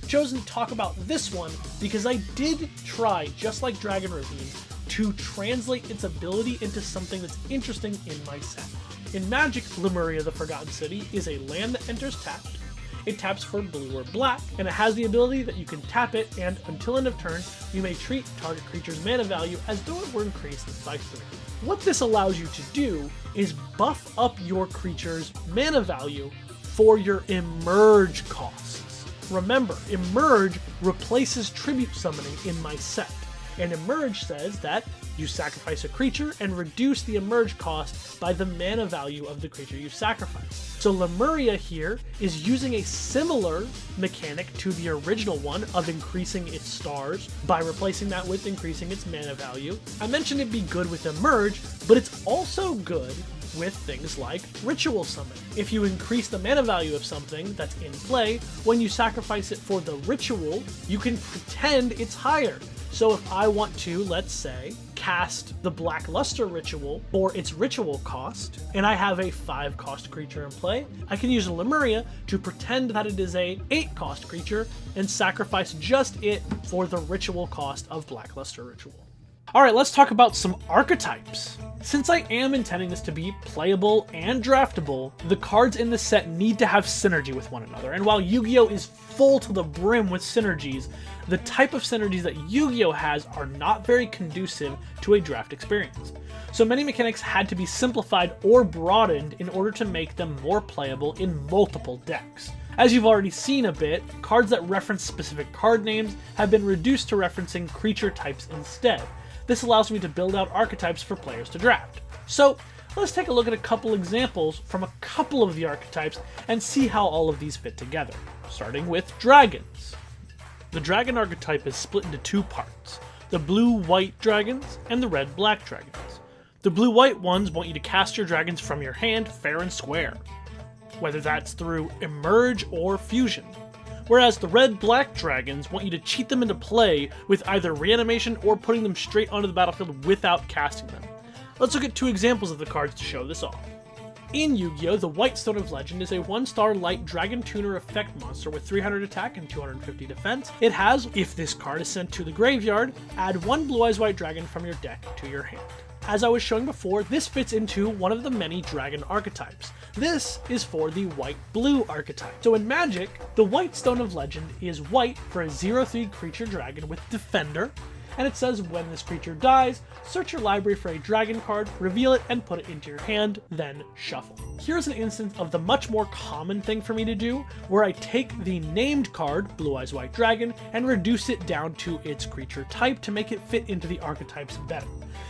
Chosen to talk about this one because I did try, just like Dragon Ravine, to translate its ability into something that's interesting in my set. In Magic, Lemuria the Forgotten City is a land that enters tapped. It taps for blue or black, and it has the ability that you can tap it, and until end of turn, you may treat target creature's mana value as though it were increased by 3. What this allows you to do is buff up your creature's mana value for your Emerge costs. Remember, Emerge replaces Tribute Summoning in my set, and Emerge says that you sacrifice a creature and reduce the Emerge cost by the mana value of the creature you sacrifice. So Lemuria here is using a similar mechanic to the original one of increasing its stars by replacing that with increasing its mana value. I mentioned it'd be good with Emerge, but it's also good with things like Ritual Summon. If you increase the mana value of something that's in play, when you sacrifice it for the ritual, you can pretend it's higher. So if I want to, let's say, cast the Blackluster Ritual for its ritual cost, and I have a 5 cost creature in play, I can use Lemuria to pretend that it is a 8 cost creature and sacrifice just it for the ritual cost of Blackluster Ritual. Alright, let's talk about some archetypes. Since I am intending this to be playable and draftable, the cards in the set need to have synergy with one another, and while Yu-Gi-Oh! Is full to the brim with synergies, the type of synergies that Yu-Gi-Oh! Has are not very conducive to a draft experience. So many mechanics had to be simplified or broadened in order to make them more playable in multiple decks. As you've already seen a bit, cards that reference specific card names have been reduced to referencing creature types instead. This allows me to build out archetypes for players to draft. So let's take a look at a couple examples from a couple of the archetypes and see how all of these fit together, starting with dragons. The dragon archetype is split into 2 parts, the blue-white dragons and the red-black dragons. The blue-white ones want you to cast your dragons from your hand fair and square, whether that's through Emerge or Fusion. Whereas the red-black dragons want you to cheat them into play with either reanimation or putting them straight onto the battlefield without casting them. Let's look at 2 examples of the cards to show this off. In Yu-Gi-Oh! The White Stone of Legend is a 1-star light Dragon Tuner effect monster with 300 attack and 250 defense. It has, if this card is sent to the graveyard, add 1 Blue Eyes White Dragon from your deck to your hand. As I was showing before, this fits into one of the many dragon archetypes. This is for the white-blue archetype. So in Magic, the White Stone of Legend is white for a 0/3 creature dragon with Defender, and it says when this creature dies, search your library for a dragon card, reveal it, and put it into your hand, then shuffle. Here's an instance of the much more common thing for me to do, where I take the named card, Blue Eyes White Dragon, and reduce it down to its creature type to make it fit into the archetypes better.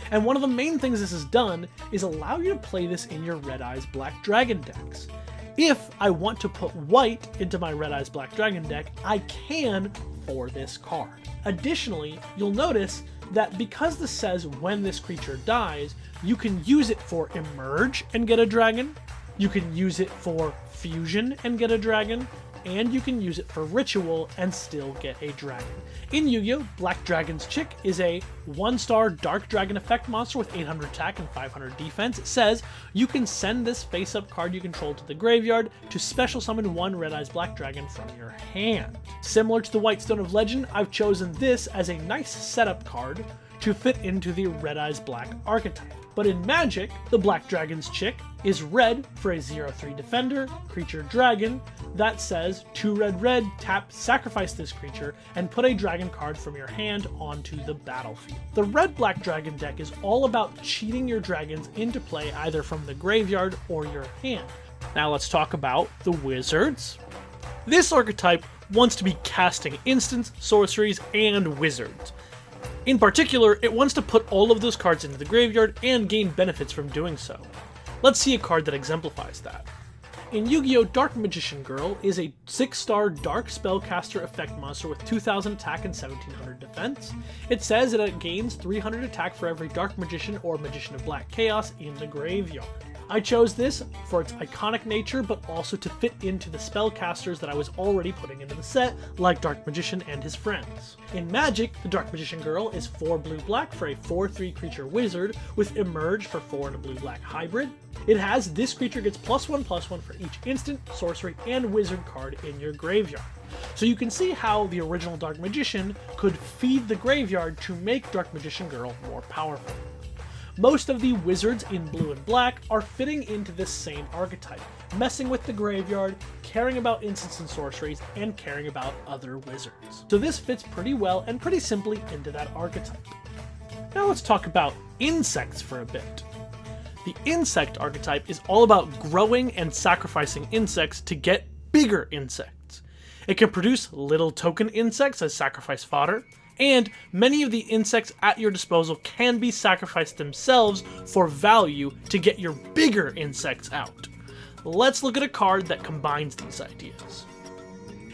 And one of the main things this has done is allow you to play this in your Red Eyes Black Dragon decks. If I want to put white into my Red Eyes Black Dragon deck, I can for this card. Additionally, you'll notice that because this says when this creature dies, you can use it for Emerge and get a dragon, you can use it for Fusion and get a dragon, and you can use it for Ritual and still get a dragon. In Yu-Gi-Oh! Black Dragon's Chick is a 1-star Dark Dragon effect monster with 800 attack and 500 defense. It says you can send this face-up card you control to the graveyard to special summon 1 Red Eyes Black Dragon from your hand. Similar to the White Stone of Legend, I've chosen this as a nice setup card to fit into the Red Eyes Black archetype. But in Magic, the Black Dragon's Chick is red for a 0/3 defender, creature dragon, that says 2 red, tap, sacrifice this creature, and put a dragon card from your hand onto the battlefield. The red-black dragon deck is all about cheating your dragons into play either from the graveyard or your hand. Now let's talk about the wizards. This archetype wants to be casting instants, sorceries, and wizards. In particular, it wants to put all of those cards into the graveyard and gain benefits from doing so. Let's see a card that exemplifies that. In Yu-Gi-Oh! Dark Magician Girl is a 6-star dark spellcaster effect monster with 2000 attack and 1700 defense. It says that it gains 300 attack for every Dark Magician or Magician of Black Chaos in the graveyard. I chose this for its iconic nature, but also to fit into the spellcasters that I was already putting into the set, like Dark Magician and his friends. In Magic, the Dark Magician Girl is 4 blue-black for a 4/3 creature wizard with Emerge for 4 and a blue-black hybrid. It has this creature gets +1/+1 for each instant, sorcery, and wizard card in your graveyard. So you can see how the original Dark Magician could feed the graveyard to make Dark Magician Girl more powerful. Most of the wizards in blue and black are fitting into this same archetype, messing with the graveyard, caring about instants and sorceries, and caring about other wizards. So this fits pretty well and pretty simply into that archetype. Now let's talk about insects for a bit. The insect archetype is all about growing and sacrificing insects to get bigger insects. It can produce little token insects as sacrifice fodder, and many of the insects at your disposal can be sacrificed themselves for value to get your bigger insects out. Let's look at a card that combines these ideas.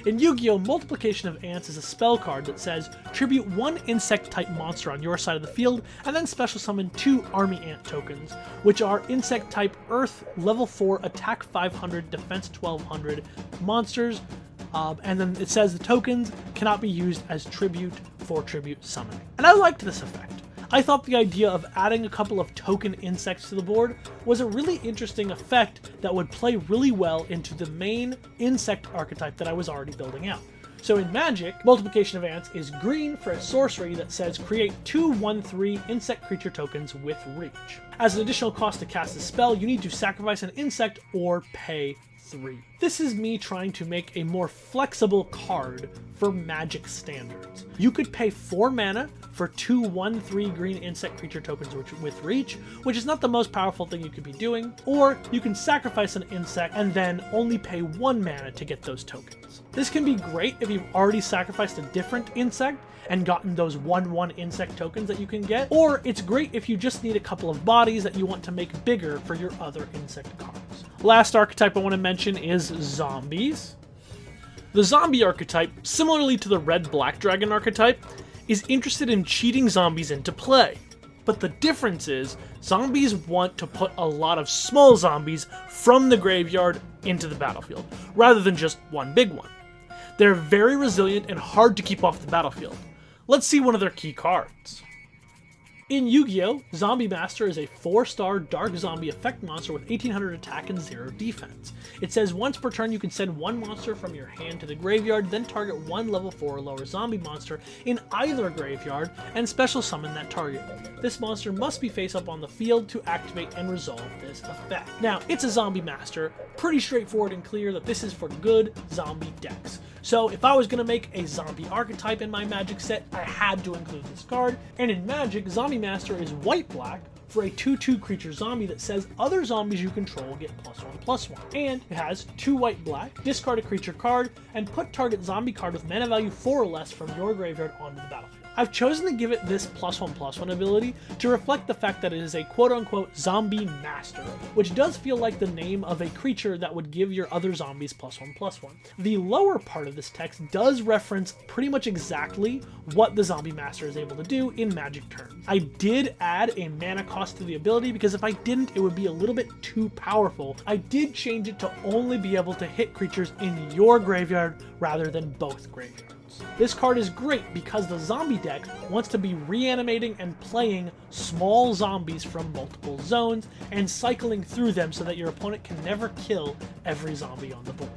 In Yu-Gi-Oh! Multiplication of Ants is a spell card that says, tribute 1 insect-type monster on your side of the field, and then special summon 2 army ant tokens, which are insect-type Earth, level 4, attack 500, defense 1200 monsters, and then it says the tokens cannot be used as tribute for tribute summoning. And I liked this effect. I thought the idea of adding a couple of token insects to the board was a really interesting effect that would play really well into the main insect archetype that I was already building out. So in Magic, Multiplication of Ants is green for a sorcery that says create 2 1/3 insect creature tokens with reach. As an additional cost to cast the spell, you need to sacrifice an insect or pay 3. This is me trying to make a more flexible card for Magic standards. You could pay 4 mana for 2 1/3 green insect creature tokens with reach, which is not the most powerful thing you could be doing, or you can sacrifice an insect and then only pay 1 mana to get those tokens. This can be great if you've already sacrificed a different insect and gotten those 1/1 insect tokens that you can get, or it's great if you just need a couple of bodies that you want to make bigger for your other insect cards. Last archetype I want to mention is zombies. The zombie archetype, similarly to the red-black dragon archetype, is interested in cheating zombies into play. But the difference is, zombies want to put a lot of small zombies from the graveyard into the battlefield, rather than just one big one. They're very resilient and hard to keep off the battlefield. Let's see one of their key cards. In Yu-Gi-Oh! Zombie Master is a 4-star dark zombie effect monster with 1800 attack and 0 defense. It says once per turn you can send 1 monster from your hand to the graveyard, then target 1 level 4 or lower zombie monster in either graveyard and special summon that target. This monster must be face up on the field to activate and resolve this effect. Now, it's a Zombie Master, pretty straightforward and clear that this is for good zombie decks. So if I was going to make a zombie archetype in my Magic set, I had to include this card. And in Magic, Zombie Master is white-black for a 2/2 creature zombie that says other zombies you control get +1/+1. And it has 2 white-black, discard a creature card, and put target zombie card with mana value 4 or less from your graveyard onto the battlefield. I've chosen to give it this +1/+1 ability to reflect the fact that it is a quote-unquote zombie master, which does feel like the name of a creature that would give your other zombies +1/+1. The lower part of this text does reference pretty much exactly what the zombie master is able to do in Magic terms. I did add a mana cost to the ability because if I didn't, it would be a little bit too powerful. I did change it to only be able to hit creatures in your graveyard rather than both graveyards. This card is great because the zombie deck wants to be reanimating and playing small zombies from multiple zones and cycling through them so that your opponent can never kill every zombie on the board.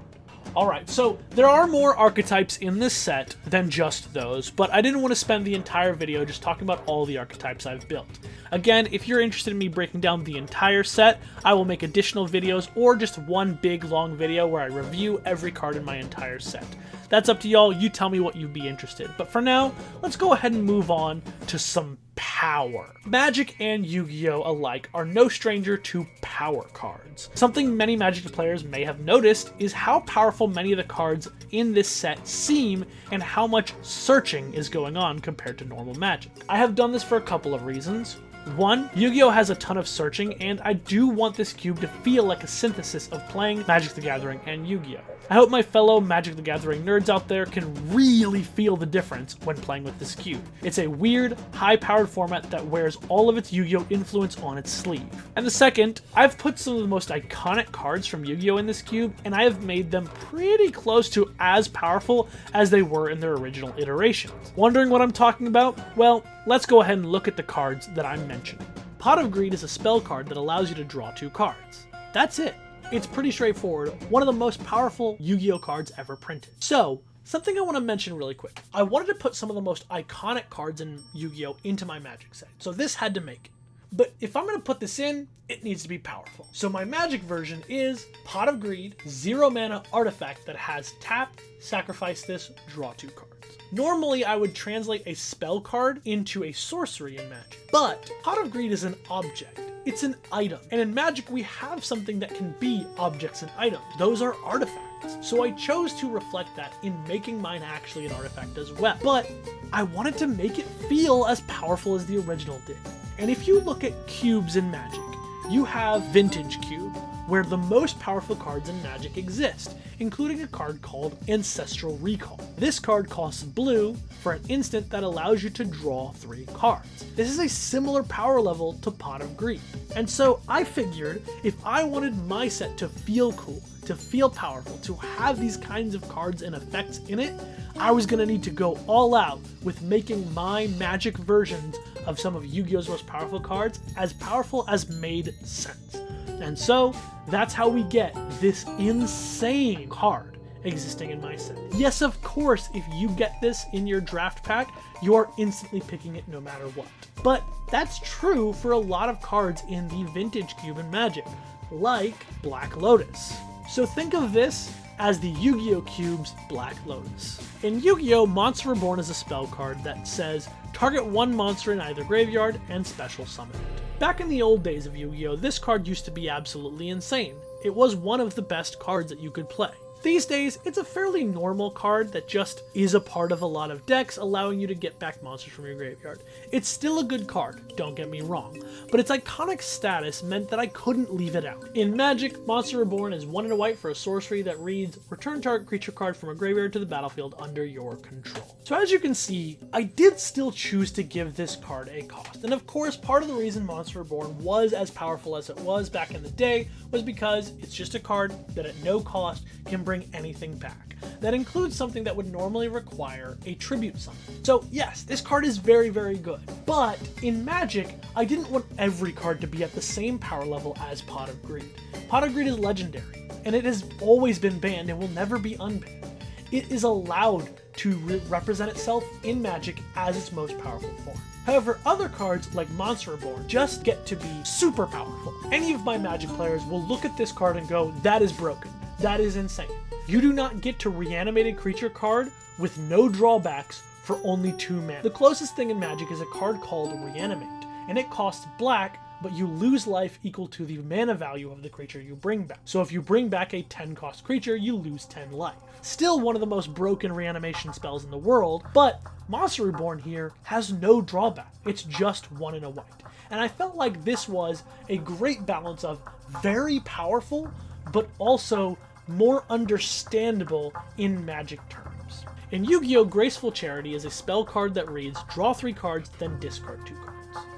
Alright, so there are more archetypes in this set than just those, but I didn't want to spend the entire video just talking about all the archetypes I've built. Again, if you're interested in me breaking down the entire set, I will make additional videos or just one big long video where I review every card in my entire set. That's up to y'all, you tell me what you'd be interested. But for now, let's go ahead and move on to some power. Magic and Yu-Gi-Oh! Alike are no stranger to power cards. Something many Magic players may have noticed is how powerful many of the cards in this set seem and how much searching is going on compared to normal Magic. I have done this for a couple of reasons. One, Yu-Gi-Oh! Has a ton of searching, and I do want this cube to feel like a synthesis of playing Magic the Gathering and Yu-Gi-Oh! I hope my fellow Magic the Gathering nerds out there can really feel the difference when playing with this cube. It's a weird, high-powered format that wears all of its Yu-Gi-Oh! Influence on its sleeve. And the second, I've put some of the most iconic cards from Yu-Gi-Oh! In this cube, and I have made them pretty close to as powerful as they were in their original iterations. Wondering what I'm talking about? Well, let's go ahead and look at the cards that I'm mentioning. Pot of Greed is a spell card that allows you to draw 2 cards. That's it. It's pretty straightforward, one of the most powerful Yu-Gi-Oh! Cards ever printed. So, something I want to mention really quick. I wanted to put some of the most iconic cards in Yu-Gi-Oh! Into my Magic set, so this had to make it. But if I'm going to put this in, it needs to be powerful. So my Magic version is Pot of Greed, 0 mana artifact that has tap, sacrifice this, draw 2 cards. Normally I would translate a spell card into a sorcery in Magic, but Pot of Greed is an object. It's an item. And in Magic we have something that can be objects and items. Those are artifacts. So I chose to reflect that in making mine actually an artifact as well. But I wanted to make it feel as powerful as the original did. And if you look at cubes in Magic, you have Vintage Cube, where the most powerful cards in Magic exist, including a card called Ancestral Recall. This card costs blue for an instant that allows you to draw 3 cards. This is a similar power level to Pot of Greed. And so I figured if I wanted my set to feel cool, to feel powerful, to have these kinds of cards and effects in it, I was gonna need to go all out with making my Magic versions of some of Yu-Gi-Oh's most powerful cards as powerful as made sense. And so, that's how we get this insane card existing in my set. Yes, of course, if you get this in your draft pack, you're instantly picking it no matter what. But that's true for a lot of cards in the Vintage Cube in Magic, like Black Lotus. So think of this as the Yu-Gi-Oh! Cube's Black Lotus. In Yu-Gi-Oh!, Monster Reborn is a spell card that says, target 1 monster in either graveyard and special summon it. Back in the old days of Yu-Gi-Oh!, this card used to be absolutely insane. It was one of the best cards that you could play. These days, it's a fairly normal card that just is a part of a lot of decks, allowing you to get back monsters from your graveyard. It's still a good card, don't get me wrong, but its iconic status meant that I couldn't leave it out. In Magic, Monster Reborn is 1 and a white for a sorcery that reads, return target creature card from a graveyard to the battlefield under your control. So as you can see, I did still choose to give this card a cost, and of course part of the reason Monster Reborn was as powerful as it was back in the day was because it's just a card that at no cost can bring anything back. That includes something that would normally require a tribute summon. So yes, this card is very, very good. But in Magic, I didn't want every card to be at the same power level as Pot of Greed. Pot of Greed is legendary, and it has always been banned and will never be unbanned. It is allowed to represent itself in Magic as its most powerful form. However, other cards like Monster Reborn just get to be super powerful. Any of my Magic players will look at this card and go, that is broken. That is insane. You do not get to reanimate a creature card with no drawbacks for only 2 mana. The closest thing in Magic is a card called Reanimate, and it costs black, but you lose life equal to the mana value of the creature you bring back. So if you bring back a 10 cost creature, you lose 10 life. Still one of the most broken reanimation spells in the world, but Monster Reborn here has no drawback. It's just 1 and a white. And I felt like this was a great balance of very powerful, but also more understandable in Magic terms. In Yu-Gi-Oh! Graceful Charity is a spell card that reads, draw 3 cards, then discard 2 cards.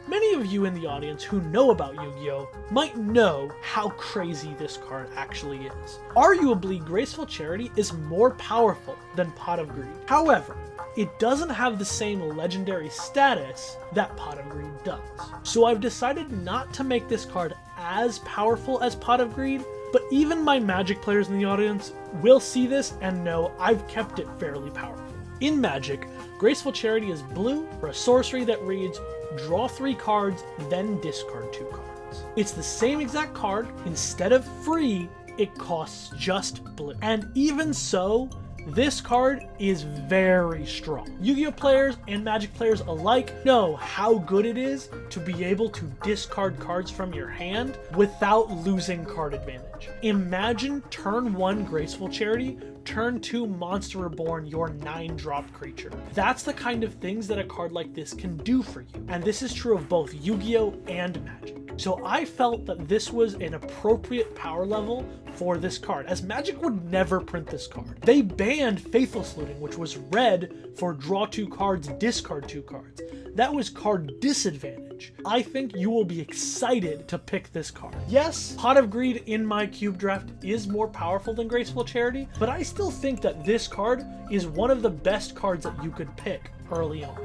Many of you in the audience who know about Yu-Gi-Oh! Might know how crazy this card actually is. Arguably, Graceful Charity is more powerful than Pot of Greed. However, it doesn't have the same legendary status that Pot of Greed does. So I've decided not to make this card as powerful as Pot of Greed, but even my Magic players in the audience will see this and know I've kept it fairly powerful. In Magic, Graceful Charity is blue for a sorcery that reads, draw 3 cards, then discard 2 cards. It's the same exact card. Instead of free, it costs just blue. And even so, this card is very strong. Yu-Gi-Oh! Players and Magic players alike know how good it is to be able to discard cards from your hand without losing card advantage. disadvantage. Imagine turn 1 Graceful Charity, turn 2 Monster Reborn your 9-drop creature. That's the kind of things that a card like this can do for you, and this is true of both Yu-Gi-Oh! And Magic. So I felt that this was an appropriate power level for this card, as Magic would never print this card. They banned Faithless Looting, which was red for draw 2 cards, discard 2 cards. That was card disadvantage. I think you will be excited to pick this card. Yes, Pot of Greed in my cube draft is more powerful than Graceful Charity, but I still think that this card is one of the best cards that you could pick early on.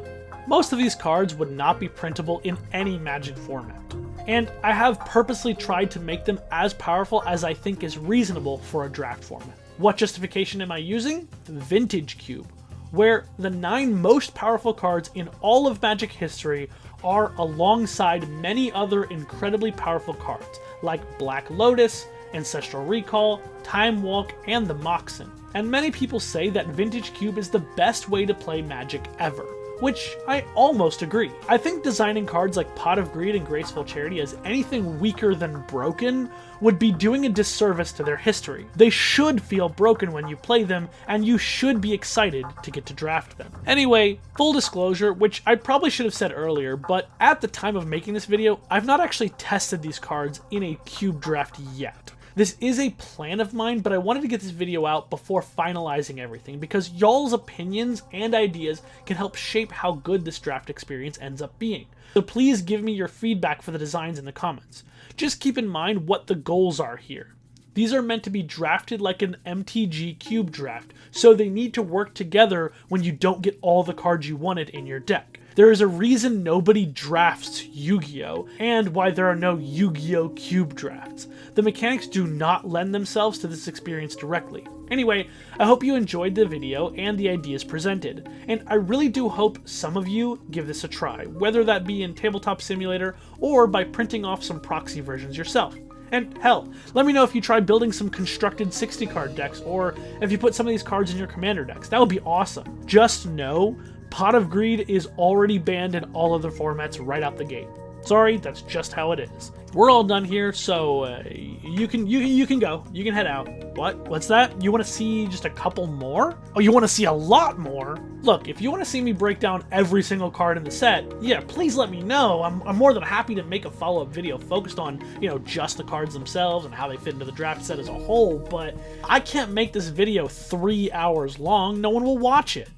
Most of these cards would not be printable in any Magic format, and I have purposely tried to make them as powerful as I think is reasonable for a draft format. What justification am I using? Vintage Cube, where the 9 most powerful cards in all of Magic history are alongside many other incredibly powerful cards, like Black Lotus, Ancestral Recall, Time Walk, and the Moxen. And many people say that Vintage Cube is the best way to play Magic ever, which I almost agree. I think designing cards like Pot of Greed and Graceful Charity as anything weaker than broken would be doing a disservice to their history. They should feel broken when you play them, and you should be excited to get to draft them. Anyway, full disclosure, which I probably should have said earlier, but at the time of making this video, I've not actually tested these cards in a cube draft yet. This is a plan of mine, but I wanted to get this video out before finalizing everything because y'all's opinions and ideas can help shape how good this draft experience ends up being. So please give me your feedback for the designs in the comments. Just keep in mind what the goals are here. These are meant to be drafted like an MTG cube draft, so they need to work together when you don't get all the cards you wanted in your deck. There is a reason nobody drafts Yu-Gi-Oh! And why there are no Yu-Gi-Oh! Cube drafts. The mechanics do not lend themselves to this experience directly. Anyway, I hope you enjoyed the video and the ideas presented, and I really do hope some of you give this a try, whether that be in Tabletop Simulator or by printing off some proxy versions yourself. And hell, let me know if you try building some constructed 60-card decks, or if you put some of these cards in your commander decks. That would be awesome. Just know, Pot of Greed is already banned in all other formats right out the gate. Sorry, that's just how it is. We're all done here, so you can go. You can head out. What? What's that? You want to see just a couple more? Oh, you want to see a lot more? Look, if you want to see me break down every single card in the set, yeah, please let me know. I'm more than happy to make a follow-up video focused on, just the cards themselves and how they fit into the draft set as a whole, but I can't make this video 3 hours long. No one will watch it.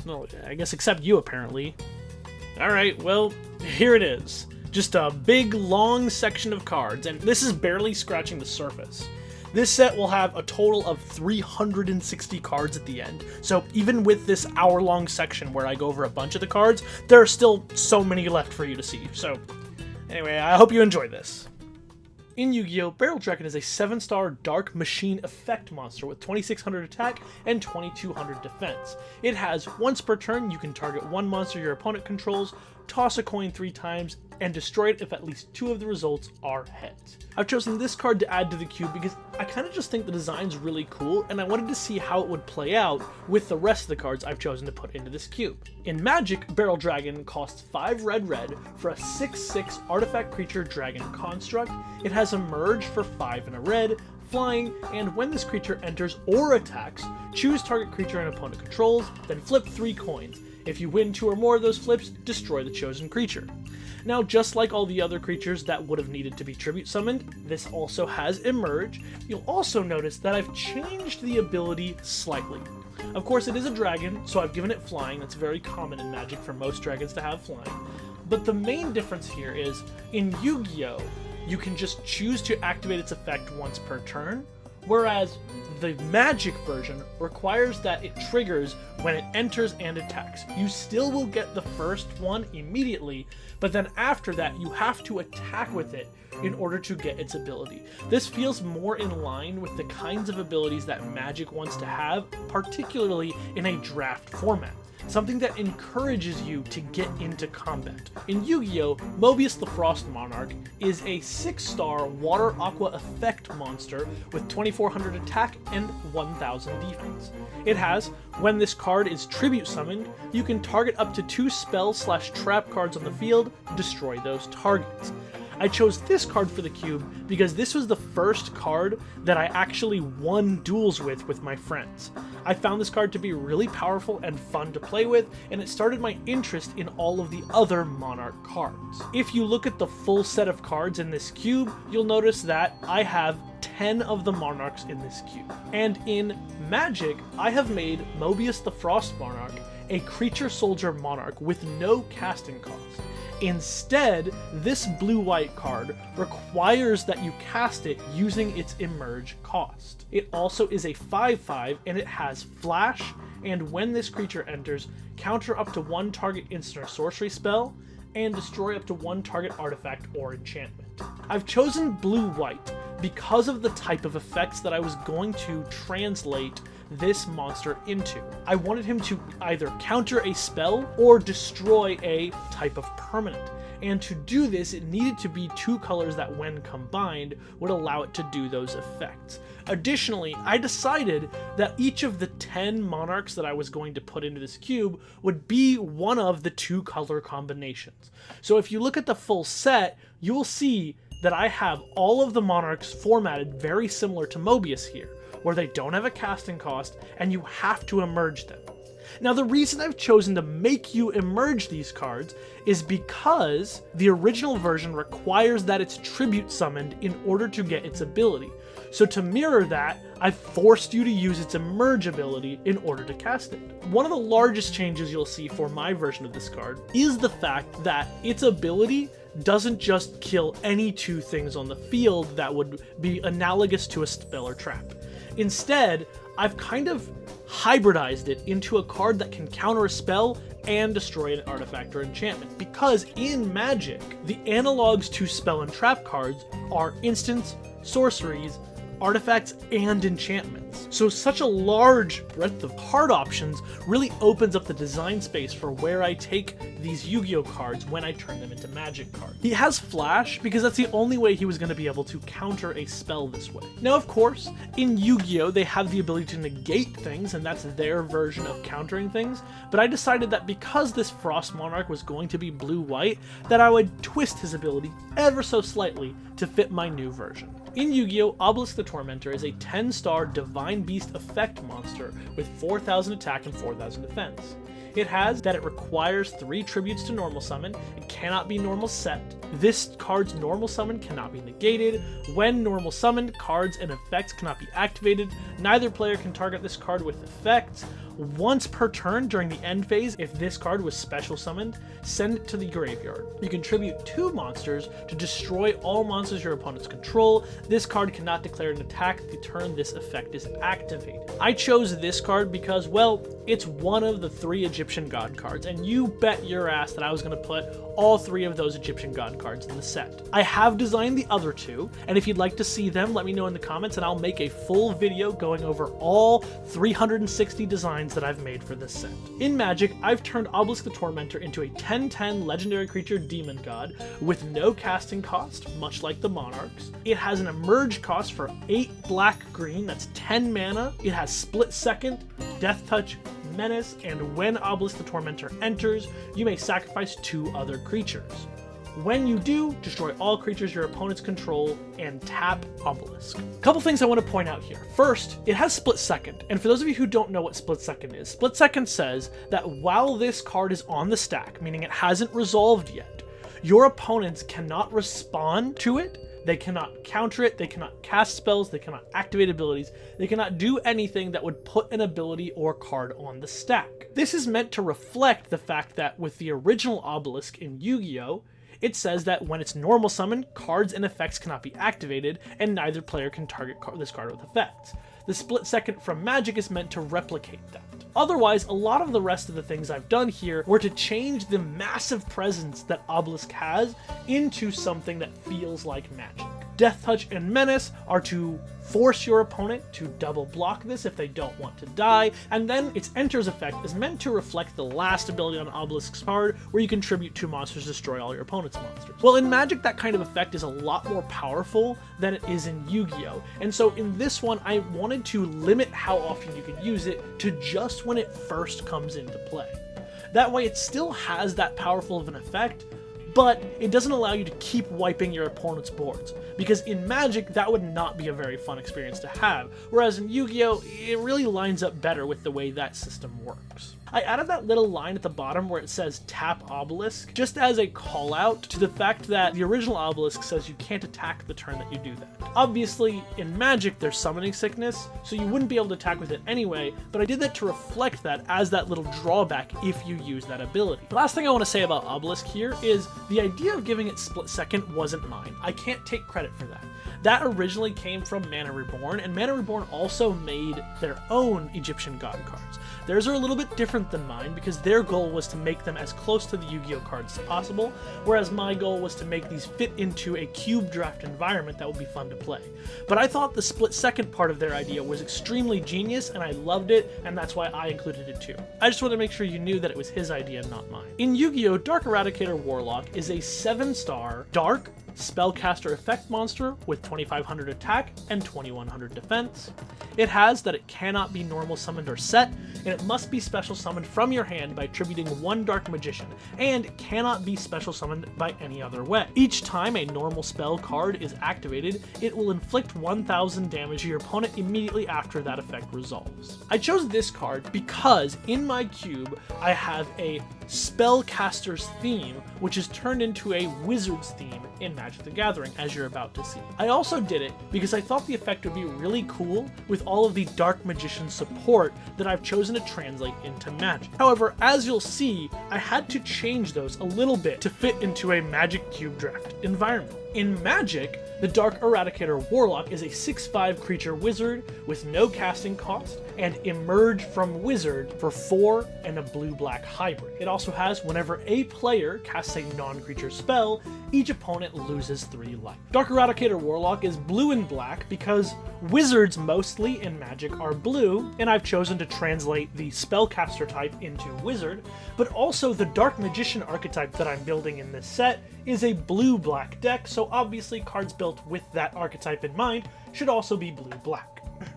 No, I guess except you, apparently. Alright, well, here it is. Just a big, long section of cards, and this is barely scratching the surface. This set will have a total of 360 cards at the end, so even with this hour-long section where I go over a bunch of the cards, there are still so many left for you to see. So, anyway, I hope you enjoy this. In Yu-Gi-Oh!, Barrel Dragon is a 7-star Dark Machine effect monster with 2600 attack and 2200 defense. It has, once per turn, you can target one monster your opponent controls, toss a coin 3 times, and destroy it if at least 2 of the results are heads. I've chosen this card to add to the cube because I kind of just think the design's really cool, and I wanted to see how it would play out with the rest of the cards I've chosen to put into this cube. In Magic, Barrel Dragon costs 5 red for a 6/6 artifact creature dragon construct. It has Emerge for 5 and a red, flying, and when this creature enters or attacks, choose target creature an opponent controls, then flip 3 coins. If you win 2 or more of those flips, destroy the chosen creature. Now, just like all the other creatures that would have needed to be tribute summoned, this also has Emerge. You'll also notice that I've changed the ability slightly. Of course, it is a dragon, so I've given it flying. That's very common in Magic for most dragons to have flying. But the main difference here is, in Yu-Gi-Oh!, you can just choose to activate its effect once per turn, whereas the Magic version requires that it triggers when it enters and attacks. You still will get the first one immediately, but then after that you have to attack with it in order to get its ability. This feels more in line with the kinds of abilities that Magic wants to have, particularly in a draft format. Something that encourages you to get into combat. In Yu-Gi-Oh!, Mobius the Frost Monarch is a 6-star Water Aqua effect monster with 2400 attack and 1000 defense. It has, when this card is tribute summoned, you can target up to 2 spell/trap cards on the field, destroy those targets. I chose this card for the cube because this was the first card that I actually won duels with my friends. I found this card to be really powerful and fun to play with, and it started my interest in all of the other Monarch cards. If you look at the full set of cards in this cube, you'll notice that I have 10 of the Monarchs in this cube. And in Magic, I have made Mobius the Frost Monarch a creature soldier monarch with no casting cost. Instead, this blue-white card requires that you cast it using its emerge cost. It also is a 5/5 and it has flash, and when this creature enters, counter up to 1 target instant or sorcery spell, and destroy up to 1 target artifact or enchantment. I've chosen blue-white because of the type of effects that I was going to translate this monster into. I wanted him to either counter a spell or destroy a type of permanent. And to do this, it needed to be 2 colors that when combined would allow it to do those effects. Additionally, I decided that each of the 10 monarchs that I was going to put into this cube would be one of the 2 color combinations. So if you look at the full set, you will see that I have all of the monarchs formatted very similar to Mobius here, where they don't have a casting cost and you have to emerge them. Now, the reason I've chosen to make you emerge these cards is because the original version requires that it's tribute summoned in order to get its ability. So to mirror that, I've forced you to use its emerge ability in order to cast it. One of the largest changes you'll see for my version of this card is the fact that its ability doesn't just kill any 2 things on the field that would be analogous to a spell or trap. Instead, I've kind of hybridized it into a card that can counter a spell and destroy an artifact or enchantment, because in Magic, the analogs to spell and trap cards are instants, sorceries, artifacts, and enchantments. So such a large breadth of card options really opens up the design space for where I take these Yu-Gi-Oh cards when I turn them into Magic cards. He has flash because that's the only way he was going to be able to counter a spell this way. Now, of course, in Yu-Gi-Oh they have the ability to negate things, and that's their version of countering things, but I decided that because this Frost Monarch was going to be blue-white, that I would twist his ability ever so slightly to fit my new version. In Yu-Gi-Oh, Obelisk the Tormentor is a 10-star Divine Beast effect monster with 4,000 attack and 4,000 defense. It has that it requires 3 tributes to normal summon, it cannot be normal set, this card's normal summon cannot be negated, when normal summoned, cards and effects cannot be activated, neither player can target this card with effects. Once per turn during the end phase, if this card was special summoned, send it to the graveyard. You can tribute 2 monsters to destroy all monsters your opponents control. This card cannot declare an attack the turn this effect is activated. I chose this card because, well, it's one of the 3 Egyptian god cards, and you bet your ass that I was going to put all 3 of those Egyptian god cards in the set. I have designed the other 2, and if you'd like to see them, let me know in the comments and I'll make a full video going over all 360 designs that I've made for this set. In Magic, I've turned Obelisk the Tormentor into a 10/10 legendary creature demon god with no casting cost, much like the Monarchs. It has an emerge cost for 8 black-green, that's 10 mana. It has Split Second, Death Touch, Menace, and when Obelisk the Tormentor enters, you may sacrifice 2 other creatures. When you do, destroy all creatures your opponents control and tap Obelisk. A couple things I want to point out here. First, it has Split Second, and for those of you who don't know what Split Second is, Split Second says that while this card is on the stack, meaning it hasn't resolved yet, your opponents cannot respond to it, they cannot counter it, they cannot cast spells, they cannot activate abilities, they cannot do anything that would put an ability or card on the stack. This is meant to reflect the fact that with the original Obelisk in Yu-Gi-Oh!, it says that when it's normal summon, cards and effects cannot be activated, and neither player can target this card with effects. The Split Second from Magic is meant to replicate that. Otherwise, a lot of the rest of the things I've done here were to change the massive presence that Obelisk has into something that feels like Magic. Death Touch and Menace are to force your opponent to double block this if they don't want to die, and then its Enters effect is meant to reflect the last ability on Obelisk's card, where you can tribute 2 monsters to destroy all your opponent's monsters. Well, in Magic, that kind of effect is a lot more powerful than it is in Yu-Gi-Oh! And so in this one, I wanted to limit how often you could use it to just when it first comes into play. That way it still has that powerful of an effect, but it doesn't allow you to keep wiping your opponent's boards, because in Magic that would not be a very fun experience to have, whereas in Yu-Gi-Oh! It really lines up better with the way that system works. I added that little line at the bottom where it says tap obelisk, just as a call out to the fact that the original obelisk says you can't attack the turn that you do that. Obviously, in Magic there's summoning sickness, so you wouldn't be able to attack with it anyway, but I did that to reflect that as that little drawback if you use that ability. The last thing I want to say about obelisk here is the idea of giving it split second wasn't mine. I can't take credit for that. That originally came from Mana Reborn, and Mana Reborn also made their own Egyptian god cards. Theirs are a little bit different than mine because their goal was to make them as close to the Yu-Gi-Oh cards as possible, whereas my goal was to make these fit into a cube draft environment that would be fun to play. But I thought the split second part of their idea was extremely genius, and I loved it, and that's why I included it too. I just wanted to make sure you knew that it was his idea, not mine. In Yu-Gi-Oh, Dark Eradicator Warlock is a 7-star dark spellcaster effect monster with 2500 attack and 2100 defense. It has that it cannot be normal summoned or set, and it must be special summoned from your hand by attributing 1 Dark Magician, and it cannot be special summoned by any other way. Each time a normal spell card is activated, it will inflict 1000 damage to your opponent immediately after that effect resolves. I chose this card because in my cube I have a spellcaster's theme, which is turned into a wizard's theme in Magic the Gathering, as you're about to see. I also did it because I thought the effect would be really cool with all of the Dark Magician support that I've chosen to translate into Magic. However, as you'll see, I had to change those a little bit to fit into a Magic Cube Draft environment. In Magic, the Dark Eradicator Warlock is a 6/5 creature wizard with no casting cost and Emerge from Wizard for 4 and a blue-black hybrid. It also has whenever a player casts a non-creature spell, each opponent loses 3 life. Dark Eradicator Warlock is blue and black because wizards mostly in Magic are blue, and I've chosen to translate the spellcaster type into wizard, but also the Dark Magician archetype that I'm building in this set is a blue-black deck, so obviously cards built with that archetype in mind should also be blue-black.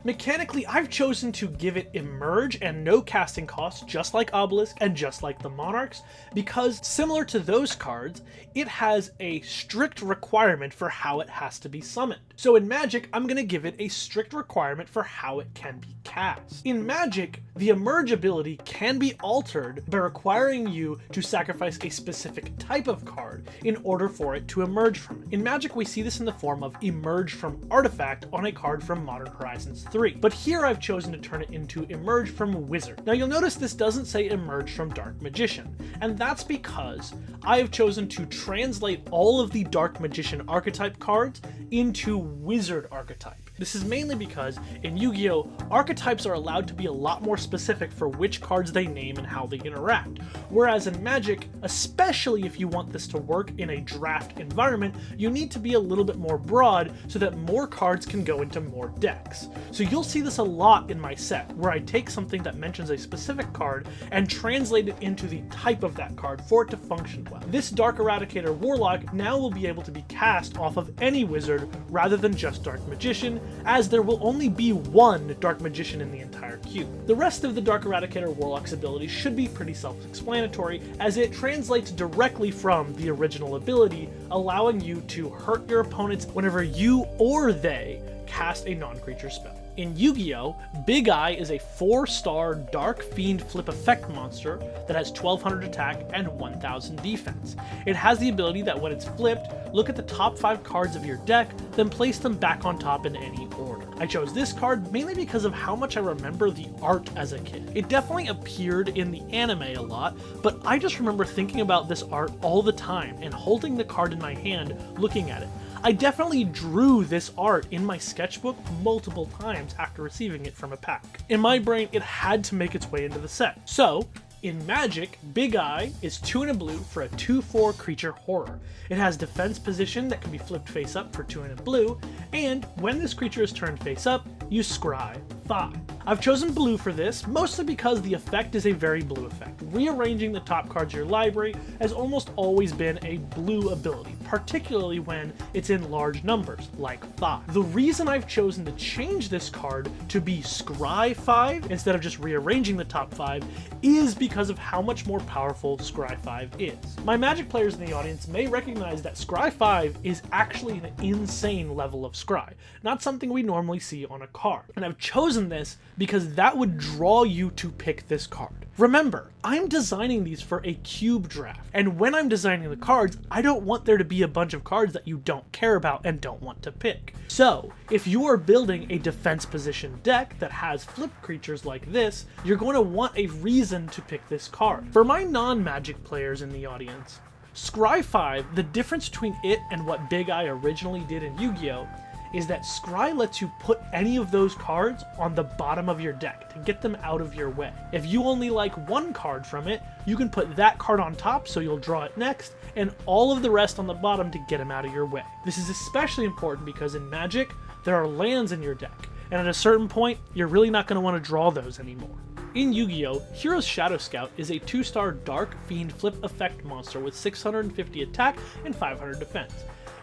Mechanically, I've chosen to give it Emerge and no casting cost, just like Obelisk and just like the Monarchs, because similar to those cards, it has a strict requirement for how it has to be summoned. So in Magic, I'm going to give it a strict requirement for how it can be cast. In Magic, the Emerge ability can be altered by requiring you to sacrifice a specific type of card in order for it to emerge from it. In Magic, we see this in the form of Emerge from Artifact on a card from Modern Horizons 3, but here I've chosen to turn it into Emerge from Wizard. Now you'll notice this doesn't say Emerge from Dark Magician, and that's because I have chosen to translate all of the Dark Magician archetype cards into Wizard archetype. This is mainly because in Yu-Gi-Oh, archetypes are allowed to be a lot more specific for which cards they name and how they interact, whereas in Magic, especially if you want this to work in a draft environment, you need to be a little bit more broad so that more cards can go into more decks. So you'll see this a lot in my set, where I take something that mentions a specific card and translate it into the type of that card for it to function well. This Dark Eradicator Warlock now will be able to be cast off of any wizard rather than just Dark Magician, as there will only be 1 Dark Magician in the entire cube. The rest of the Dark Eradicator Warlock's abilities should be pretty self-explanatory, as it translates directly from the original ability, allowing you to hurt your opponents whenever you or they cast a non-creature spell. In Yu-Gi-Oh, Big Eye is a 4-star Dark Fiend flip effect monster that has 1200 attack and 1000 defense. It has the ability that when it's flipped, look at the top 5 cards of your deck, then place them back on top in any order. I chose this card mainly because of how much I remember the art as a kid. It definitely appeared in the anime a lot, but I just remember thinking about this art all the time and holding the card in my hand looking at it. I definitely drew this art in my sketchbook multiple times after receiving it from a pack. In my brain, it had to make its way into the set. So, in Magic, Big Eye is 2 and a blue for a 2/4 creature horror. It has defense position that can be flipped face up for 2 and a blue, and when this creature is turned face up, you scry 5. I've chosen blue for this, mostly because the effect is a very blue effect. Rearranging the top cards of your library has almost always been a blue ability, particularly when it's in large numbers, like 5. The reason I've chosen to change this card to be Scry 5 instead of just rearranging the top 5 is because of how much more powerful Scry 5 is. My Magic players in the audience may recognize that Scry 5 is actually an insane level of Scry, not something we normally see on a card. And I've chosen this because that would draw you to pick this card. Remember, I'm designing these for a cube draft, and when I'm designing the cards, I don't want there to be a bunch of cards that you don't care about and don't want to pick. So, if you are building a defense position deck that has flip creatures like this, you're going to want a reason to pick this card. For my non-Magic players in the audience, Scry 5, the difference between it and what Big Eye originally did in Yu-Gi-Oh! Is that Scry lets you put any of those cards on the bottom of your deck to get them out of your way. If you only like one card from it, you can put that card on top so you'll draw it next, and all of the rest on the bottom to get them out of your way. This is especially important because in Magic, there are lands in your deck, and at a certain point, you're really not going to want to draw those anymore. In Yu-Gi-Oh!, Hero's Shadow Scout is a 2-star Dark Fiend flip effect monster with 650 attack and 500 defense.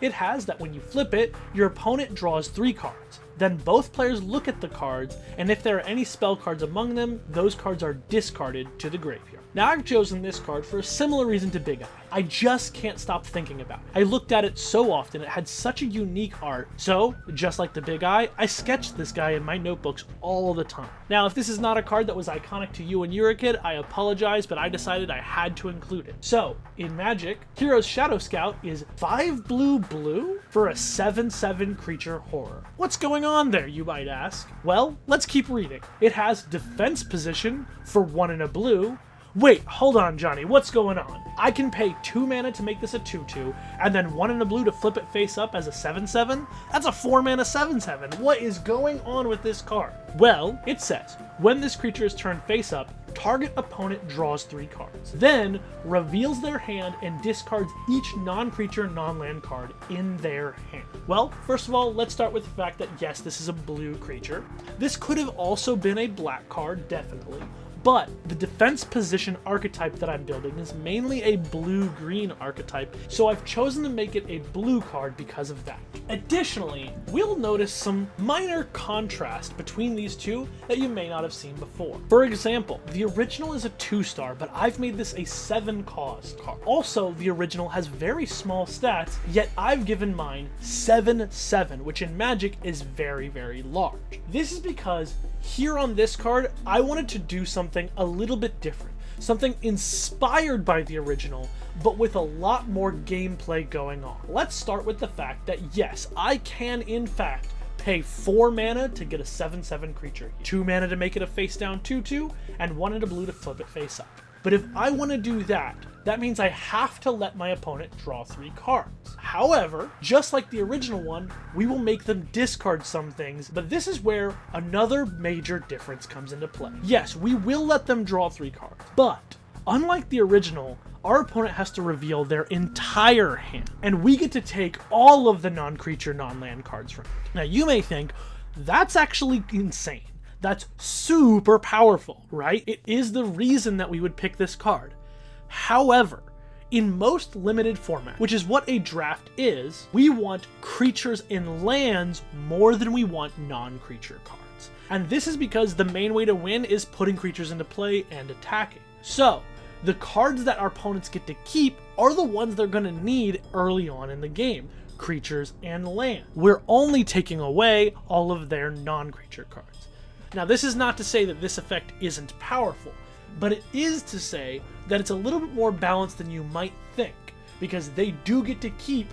It has that when you flip it, your opponent draws 3 cards. Then both players look at the cards, and if there are any spell cards among them, those cards are discarded to the graveyard. Now I've chosen this card for a similar reason to Big Eye. I just can't stop thinking about it. I looked at it so often, it had such a unique art, so, just like the Big Eye, I sketched this guy in my notebooks all the time. Now if this is not a card that was iconic to you when you were a kid, I apologize, but I decided I had to include it. So, in Magic, Hero's Shadow Scout is 5 blue for a 7/7 creature horror. What's going on there, you might ask? Well, let's keep reading. It has defense position for 1 and a blue. Wait, hold on, Johnny, what's going on? I can pay 2 mana to make this a 2/2, and then 1 and a blue to flip it face up as a 7/7? That's a 4 mana 7/7. What is going on with this card? Well, it says, when this creature is turned face up, target opponent draws 3 cards. Then, reveals their hand and discards each non-creature, non-land card in their hand. Well, first of all, let's start with the fact that yes, this is a blue creature. This could have also been a black card, definitely. But the defense position archetype that I'm building is mainly a blue-green archetype, so I've chosen to make it a blue card because of that. Additionally, we'll notice some minor contrast between these two that you may not have seen before. For example, the original is a 2-star, but I've made this a 7-cost card. Also, the original has very small stats, yet I've given mine 7/7, which in Magic is very, very large. This is because here on this card, I wanted to do something a little bit different. Something inspired by the original, but with a lot more gameplay going on. Let's start with the fact that yes, I can in fact pay 4 mana to get a 7/7 creature here. 2 mana to make it a face down 2/2, and 1 and a blue to flip it face up. But if I want to do that, that means I have to let my opponent draw 3 cards. However, just like the original one, we will make them discard some things, but this is where another major difference comes into play. Yes, we will let them draw 3 cards, but unlike the original, our opponent has to reveal their entire hand, and we get to take all of the non-creature, non-land cards from it. Now you may think, that's actually insane. That's super powerful, right? It is the reason that we would pick this card. However, in most limited formats, which is what a draft is, we want creatures and lands more than we want non-creature cards. And this is because the main way to win is putting creatures into play and attacking. So, the cards that our opponents get to keep are the ones they're going to need early on in the game. Creatures and land. We're only taking away all of their non-creature cards. Now, this is not to say that this effect isn't powerful, but it is to say that it's a little bit more balanced than you might think, because they do get to keep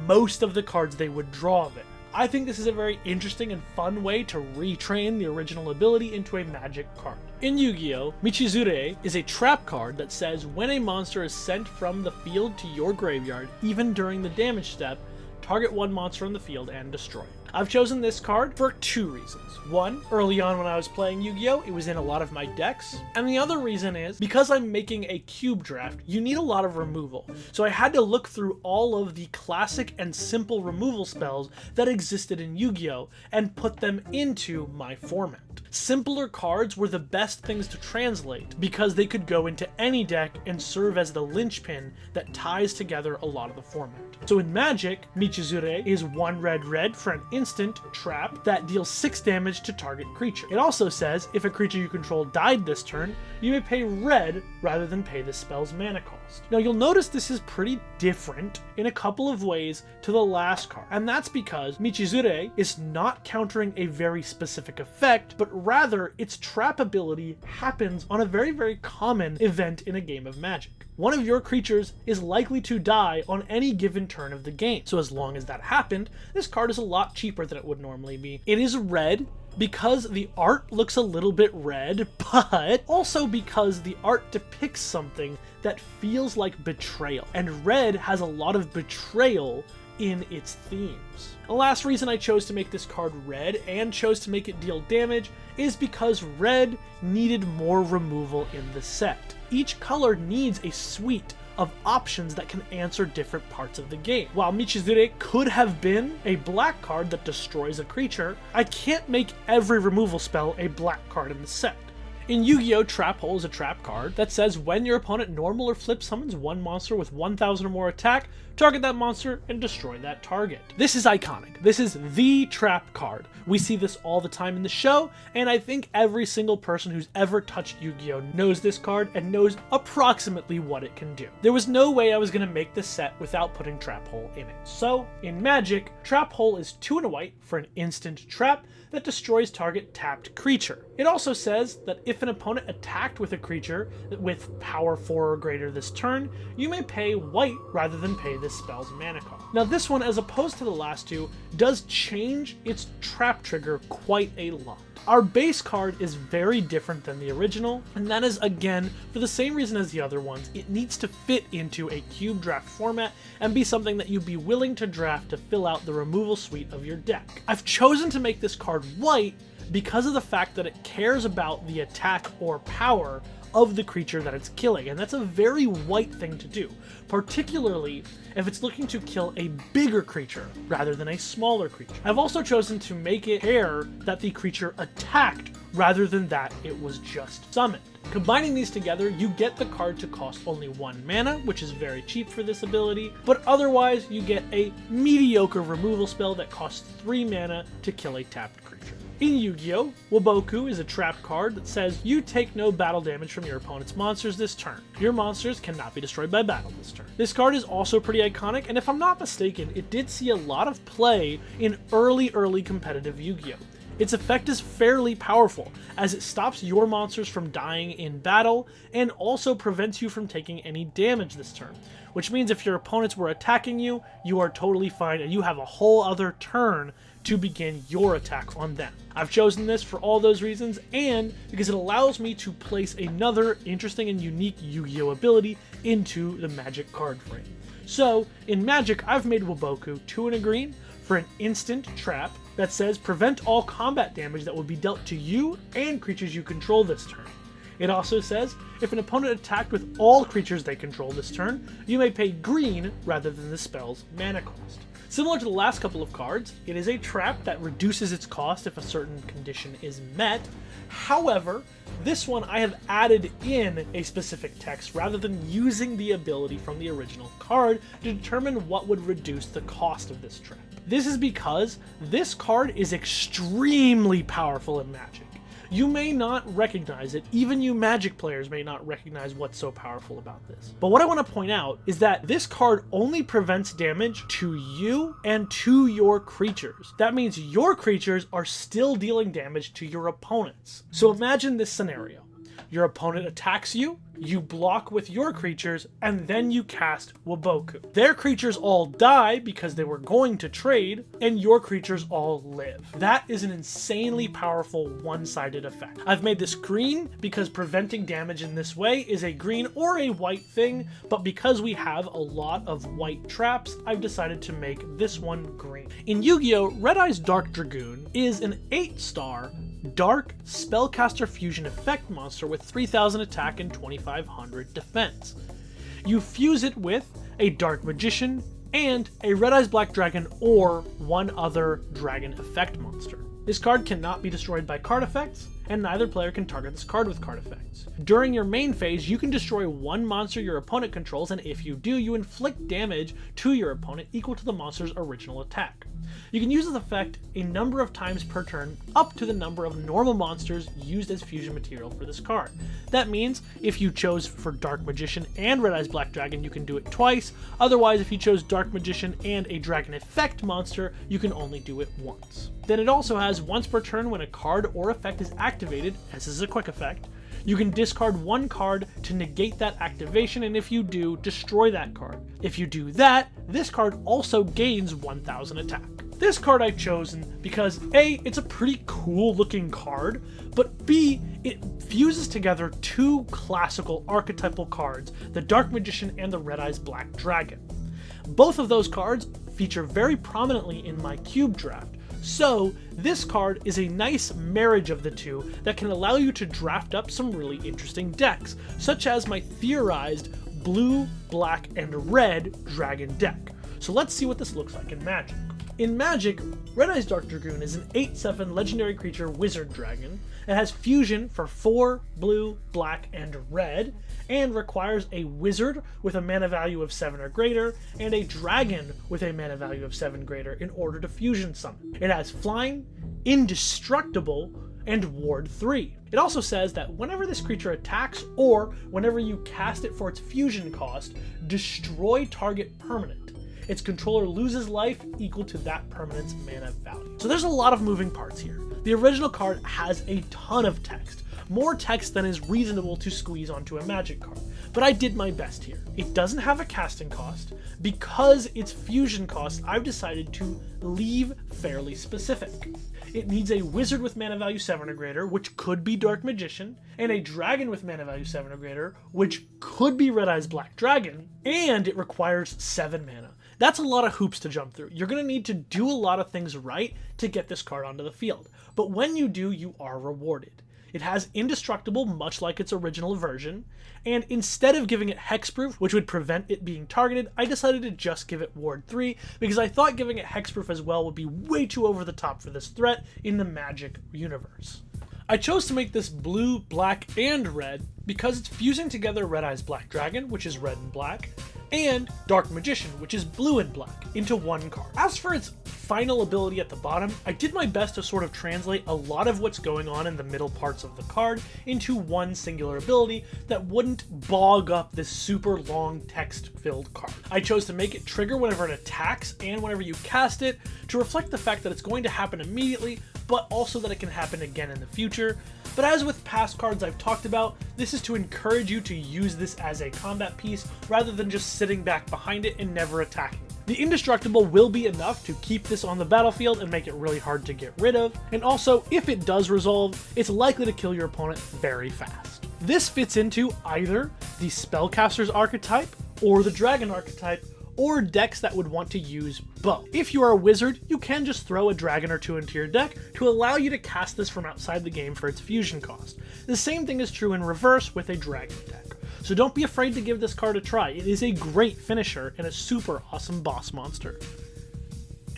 most of the cards they would draw there. I think this is a very interesting and fun way to retrain the original ability into a Magic card. In Yu-Gi-Oh!, Michizure is a trap card that says when a monster is sent from the field to your graveyard, even during the damage step, target one monster on the field and destroy it. I've chosen this card for 2 reasons. One, early on when I was playing Yu-Gi-Oh, it was in a lot of my decks. And the other reason is, because I'm making a cube draft, you need a lot of removal. So I had to look through all of the classic and simple removal spells that existed in Yu-Gi-Oh and put them into my format. Simpler cards were the best things to translate because they could go into any deck and serve as the linchpin that ties together a lot of the format. So in Magic, Michizure is 1 red for an instant trap that deals 6 damage to target creature. It also says if a creature you control died this turn, you may pay red rather than pay the spell's mana cost. Now you'll notice this is pretty different in a couple of ways to the last card, and that's because Michizure is not countering a very specific effect, but rather its trap ability happens on a very common event in a game of Magic. One of your creatures is likely to die on any given turn of the game. So as long as that happened, this card is a lot cheaper than it would normally be. It is red because the art looks a little bit red, but also because the art depicts something that feels like betrayal. And red has a lot of betrayal in its themes. The last reason I chose to make this card red and chose to make it deal damage is because red needed more removal in the set. Each color needs a suite of options that can answer different parts of the game. While Michizure could have been a black card that destroys a creature, I can't make every removal spell a black card in the set. In Yu-Gi-Oh! Trap Hole is a trap card that says when your opponent normal or flip summons one monster with 1000 or more attack, target that monster and destroy that target. This is iconic. This is the trap card. We see this all the time in the show, and I think every single person who's ever touched Yu-Gi-Oh! Knows this card and knows approximately what it can do. There was no way I was going to make this set without putting Trap Hole in it. So, in Magic, Trap Hole is 2 and a white for an instant trap that destroys target tapped creature. It also says that if an opponent attacked with a creature with power 4 or greater this turn, you may pay white rather than pay this spell's mana cost. Now this one, as opposed to the last two, does change its trap trigger quite a lot. Our base card is very different than the original, and that is, again, for the same reason as the other ones. It needs to fit into a cube draft format and be something that you'd be willing to draft to fill out the removal suite of your deck. I've chosen to make this card white because of the fact that it cares about the attack or power of the creature that it's killing, and that's a very white thing to do, particularly if it's looking to kill a bigger creature rather than a smaller creature. I've also chosen to make it care that the creature attacked rather than that it was just summoned. Combining these together, you get the card to cost only 1 mana, which is very cheap for this ability, but otherwise you get a mediocre removal spell that costs 3 mana to kill a tapped creature. In Yu-Gi-Oh! Waboku is a trap card that says you take no battle damage from your opponent's monsters this turn. Your monsters cannot be destroyed by battle this turn. This card is also pretty iconic, and if I'm not mistaken, it did see a lot of play in early competitive Yu-Gi-Oh! Its effect is fairly powerful, as it stops your monsters from dying in battle, and also prevents you from taking any damage this turn. Which means if your opponents were attacking you, you are totally fine, and you have a whole other turn to begin your attack on them. I've chosen this for all those reasons, and because it allows me to place another interesting and unique Yu-Gi-Oh! Ability into the Magic card frame. So, in Magic, I've made Waboku 2 and a green for an instant trap that says prevent all combat damage that will be dealt to you and creatures you control this turn. It also says, if an opponent attacked with all creatures they control this turn, you may pay green rather than the spell's mana cost. Similar to the last couple of cards, it is a trap that reduces its cost if a certain condition is met. However, this one I have added in a specific text rather than using the ability from the original card to determine what would reduce the cost of this trap. This is because this card is extremely powerful in Magic. You may not recognize it, even you Magic players may not recognize what's so powerful about this. But what I want to point out is that this card only prevents damage to you and to your creatures. That means your creatures are still dealing damage to your opponents. So imagine this scenario. Your opponent attacks you, you block with your creatures, and then you cast Waboku. Their creatures all die because they were going to trade, and your creatures all live. That is an insanely powerful one-sided effect. I've made this green because preventing damage in this way is a green or a white thing, but because we have a lot of white traps, I've decided to make this one green. In Yu-Gi-Oh!, Red Eye's Dark Dragoon is an 8-star Dark Spellcaster Fusion effect monster with 3000 attack and 2500 defense. You fuse it with a Dark Magician and a Red Eyes Black Dragon or one other dragon effect monster. This card cannot be destroyed by card effects, and neither player can target this card with card effects. During your main phase, you can destroy one monster your opponent controls, and if you do, you inflict damage to your opponent equal to the monster's original attack. You can use this effect a number of times per turn, up to the number of normal monsters used as fusion material for this card. That means if you chose for Dark Magician and Red Eyes Black Dragon, you can do it twice. Otherwise, if you chose Dark Magician and a dragon effect monster, you can only do it once. Then it also has once per turn when a card or effect is activated, as is a quick effect. You can discard one card to negate that activation, and if you do, destroy that card. If you do that, this card also gains 1000 attack. This card I've chosen because A, it's a pretty cool looking card, but B, it fuses together two classical archetypal cards, the Dark Magician and the Red Eyes Black Dragon. Both of those cards feature very prominently in my cube draft, so this card is a nice marriage of the two that can allow you to draft up some really interesting decks, such as my theorized blue, black, and red dragon deck. So let's see what this looks like in Magic. In Magic, Red Eye's Dark Dragoon is an 8/7 legendary creature wizard dragon. It has fusion for 4 blue, black, and red, and requires a wizard with a mana value of 7 or greater, and a dragon with a mana value of 7 greater in order to fusion summon. It has flying, indestructible, and ward 3. It also says that whenever this creature attacks, or whenever you cast it for its fusion cost, destroy target permanent. Its controller loses life equal to that permanent's mana value. So there's a lot of moving parts here. The original card has a ton of text, more text than is reasonable to squeeze onto a Magic card, but I did my best here. It doesn't have a casting cost. Because its fusion cost, I've decided to leave fairly specific. It needs a wizard with mana value 7 or greater, which could be Dark Magician, and a dragon with mana value 7 or greater, which could be Red Eye's Black Dragon, and it requires 7 mana. That's a lot of hoops to jump through. You're going to need to do a lot of things right to get this card onto the field, but when you do, you are rewarded. It has indestructible, much like its original version, and instead of giving it hexproof, which would prevent it being targeted, I decided to just give it ward 3, because I thought giving it hexproof as well would be way too over the top for this threat in the Magic universe. I chose to make this blue, black, and red because it's fusing together Red Eye's Black Dragon, which is red and black, and Dark Magician, which is blue and black, into one card. As for its final ability at the bottom, I did my best to sort of translate a lot of what's going on in the middle parts of the card into one singular ability that wouldn't bog up this super long text-filled card. I chose to make it trigger whenever it attacks and whenever you cast it to reflect the fact that it's going to happen immediately, but also that it can happen again in the future. But as with past cards I've talked about, this is to encourage you to use this as a combat piece rather than just sitting back behind it and never attacking. The indestructible will be enough to keep this on the battlefield and make it really hard to get rid of, and also, if it does resolve, it's likely to kill your opponent very fast. This fits into either the Spellcaster's archetype, or the Dragon archetype, or decks that would want to use both. If you are a wizard, you can just throw a dragon or two into your deck to allow you to cast this from outside the game for its fusion cost. The same thing is true in reverse with a dragon deck. So don't be afraid to give this card a try. It is a great finisher and a super awesome boss monster.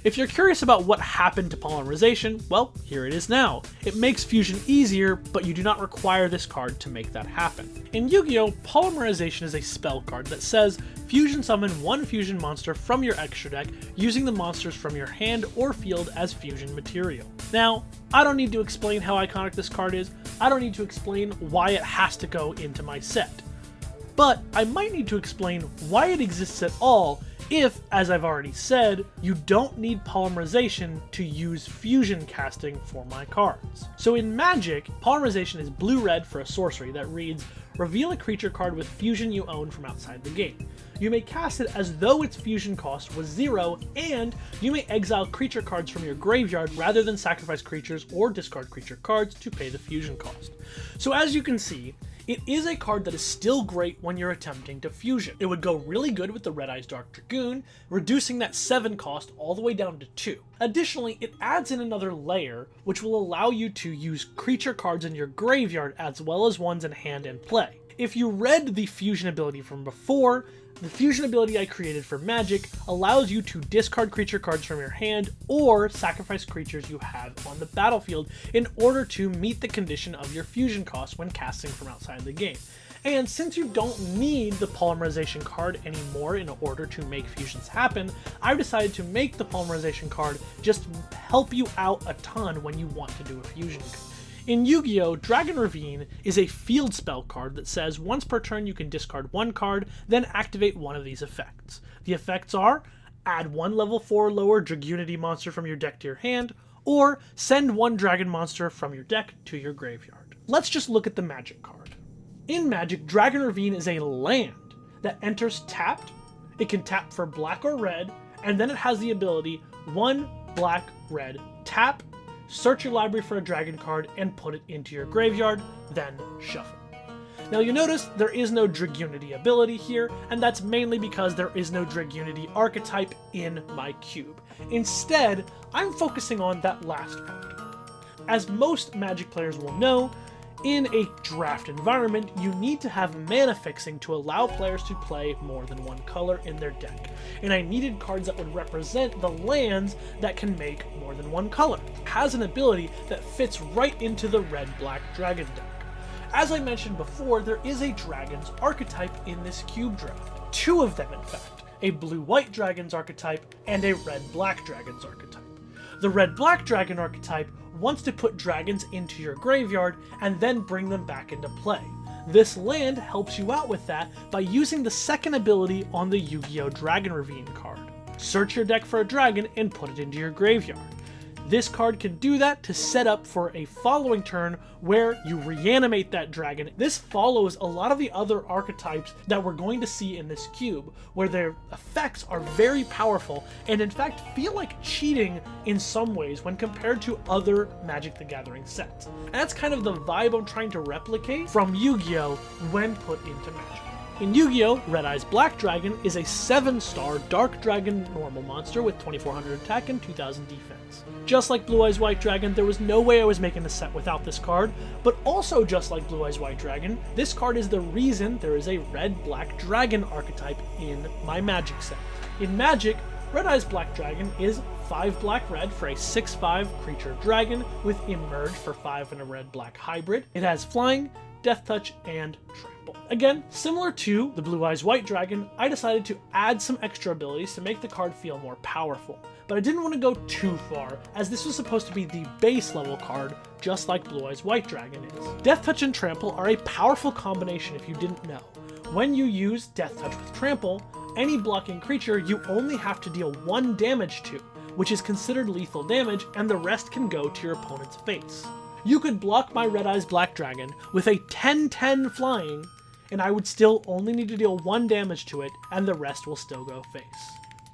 If you're curious about what happened to polymerization, well, here it is now. It makes fusion easier, but you do not require this card to make that happen. In Yu-Gi-Oh!, polymerization is a spell card that says fusion summon one fusion monster from your extra deck using the monsters from your hand or field as fusion material. Now, I don't need to explain how iconic this card is. I don't need to explain why it has to go into my set. But I might need to explain why it exists at all if, as I've already said, you don't need polymerization to use fusion casting for my cards. So in Magic, polymerization is blue-red for a sorcery that reads, reveal a creature card with fusion you own from outside the game. You may cast it as though its fusion cost was 0, and you may exile creature cards from your graveyard rather than sacrifice creatures or discard creature cards to pay the fusion cost. So as you can see, it is a card that is still great when you're attempting to fusion. It would go really good with the Red Eyes Dark Dragoon, reducing that 7 cost all the way down to 2. Additionally, it adds in another layer, which will allow you to use creature cards in your graveyard as well as ones in hand and play. If you read the fusion ability from before, the fusion ability I created for Magic allows you to discard creature cards from your hand or sacrifice creatures you have on the battlefield in order to meet the condition of your fusion cost when casting from outside the game. And since you don't need the polymerization card anymore in order to make fusions happen, I've decided to make the polymerization card just help you out a ton when you want to do a fusion. In Yu-Gi-Oh!, Dragon Ravine is a field spell card that says once per turn you can discard 1 card, then activate one of these effects. The effects are, add 1 level 4 or lower Dragunity monster from your deck to your hand, or send 1 dragon monster from your deck to your graveyard. Let's just look at the Magic card. In Magic, Dragon Ravine is a land that enters tapped. It can tap for black or red, and then it has the ability 1 black, red, tap, search your library for a dragon card and put it into your graveyard, then shuffle. Now you notice there is no Dragunity ability here, and that's mainly because there is no Dragunity archetype in my cube. Instead, I'm focusing on that last part. As most Magic players will know, in a draft environment, you need to have mana fixing to allow players to play more than 1 color in their deck, and I needed cards that would represent the lands that can make more than 1 color. It has an ability that fits right into the red-black dragon deck. As I mentioned before, there is a dragon's archetype in this cube draft. 2 of them, in fact, a blue-white dragon's archetype and a red-black dragon's archetype. The red-black dragon archetype wants to put dragons into your graveyard and then bring them back into play. This land helps you out with that by using the second ability on the Yu-Gi-Oh! Dragon Ravine card. Search your deck for a dragon and put it into your graveyard. This card can do that to set up for a following turn where you reanimate that dragon. This follows a lot of the other archetypes that we're going to see in this cube, where their effects are very powerful and in fact feel like cheating in some ways when compared to other Magic the Gathering sets. And that's kind of the vibe I'm trying to replicate from Yu-Gi-Oh! When put into Magic. In Yu-Gi-Oh!, Red Eyes Black Dragon is a 7-star Dark Dragon normal monster with 2400 attack and 2000 defense. Just like Blue Eyes White Dragon, there was no way I was making a set without this card, but also just like Blue Eyes White Dragon, this card is the reason there is a Red-Black Dragon archetype in my Magic set. In Magic, Red Eyes Black Dragon is 5 black-red for a 6/5 creature dragon with Emerge for 5 and a red-black hybrid. It has flying, death touch, and trample. Again, similar to the Blue Eyes White Dragon, I decided to add some extra abilities to make the card feel more powerful. But I didn't want to go too far, as this was supposed to be the base level card, just like Blue Eyes White Dragon is. Death Touch and Trample are a powerful combination if you didn't know. When you use Death Touch with Trample, any blocking creature you only have to deal 1 damage to, which is considered lethal damage, and the rest can go to your opponent's face. You could block my Red Eyes Black Dragon with a 10/10 flying, and I would still only need to deal 1 damage to it, and the rest will still go face.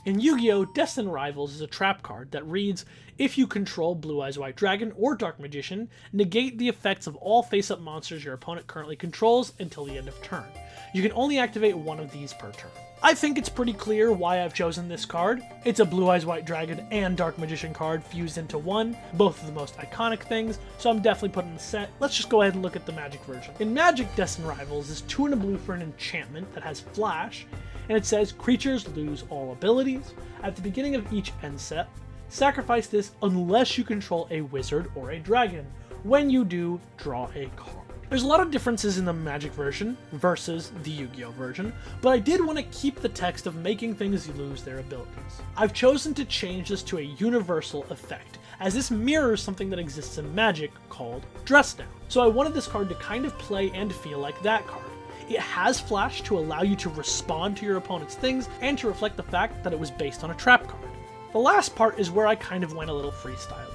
In Yu-Gi-Oh! Destined Rivals is a trap card that reads, if you control Blue Eyes White Dragon or Dark Magician, negate the effects of all face-up monsters your opponent currently controls until the end of turn. You can only activate 1 of these per turn. I think it's pretty clear why I've chosen this card. It's a Blue Eyes White Dragon and Dark Magician card fused into one, both of the most iconic things, so I'm definitely putting the set. Let's just go ahead and look at the Magic version. In Magic, Destined Rivals is 2 and a blue for an enchantment that has Flash, and it says creatures lose all abilities. At the beginning of each end set, sacrifice this unless you control a wizard or a dragon. When you do, draw a card. There's a lot of differences in the Magic version versus the Yu-Gi-Oh! Version, but I did want to keep the text of making things lose their abilities. I've chosen to change this to a universal effect, as this mirrors something that exists in Magic called Dress Down. So I wanted this card to kind of play and feel like that card. It has flash to allow you to respond to your opponent's things and to reflect the fact that it was based on a trap card. The last part is where I kind of went a little freestyle on it.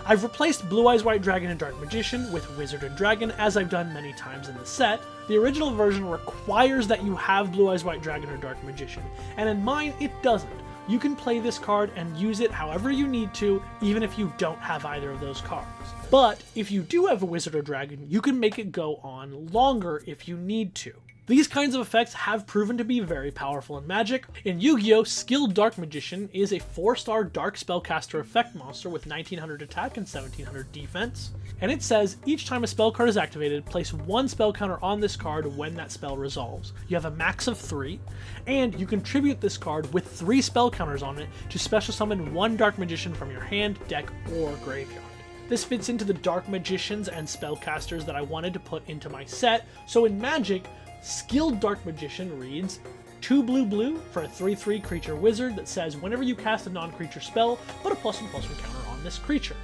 I've replaced Blue Eyes White Dragon and Dark Magician with Wizard and Dragon, as I've done many times in the set. The original version requires that you have Blue Eyes White Dragon or Dark Magician, and in mine it doesn't. You can play this card and use it however you need to, even if you don't have either of those cards. But if you do have a Wizard or Dragon, you can make it go on longer if you need to. These kinds of effects have proven to be very powerful in Magic. In Yu-Gi-Oh!, Skilled Dark Magician is a 4-star Dark Spellcaster effect monster with 1900 attack and 1700 defense. And it says, each time a spell card is activated, place 1 spell counter on this card when that spell resolves. You have a max of 3, and you contribute this card with 3 spell counters on it to special summon 1 Dark Magician from your hand, deck, or graveyard. This fits into the Dark Magicians and Spellcasters that I wanted to put into my set, so in Magic, Skilled Dark Magician reads 2 blue for a 3/3 creature wizard that says whenever you cast a non-creature spell, put a +1/+1 counter on this creature.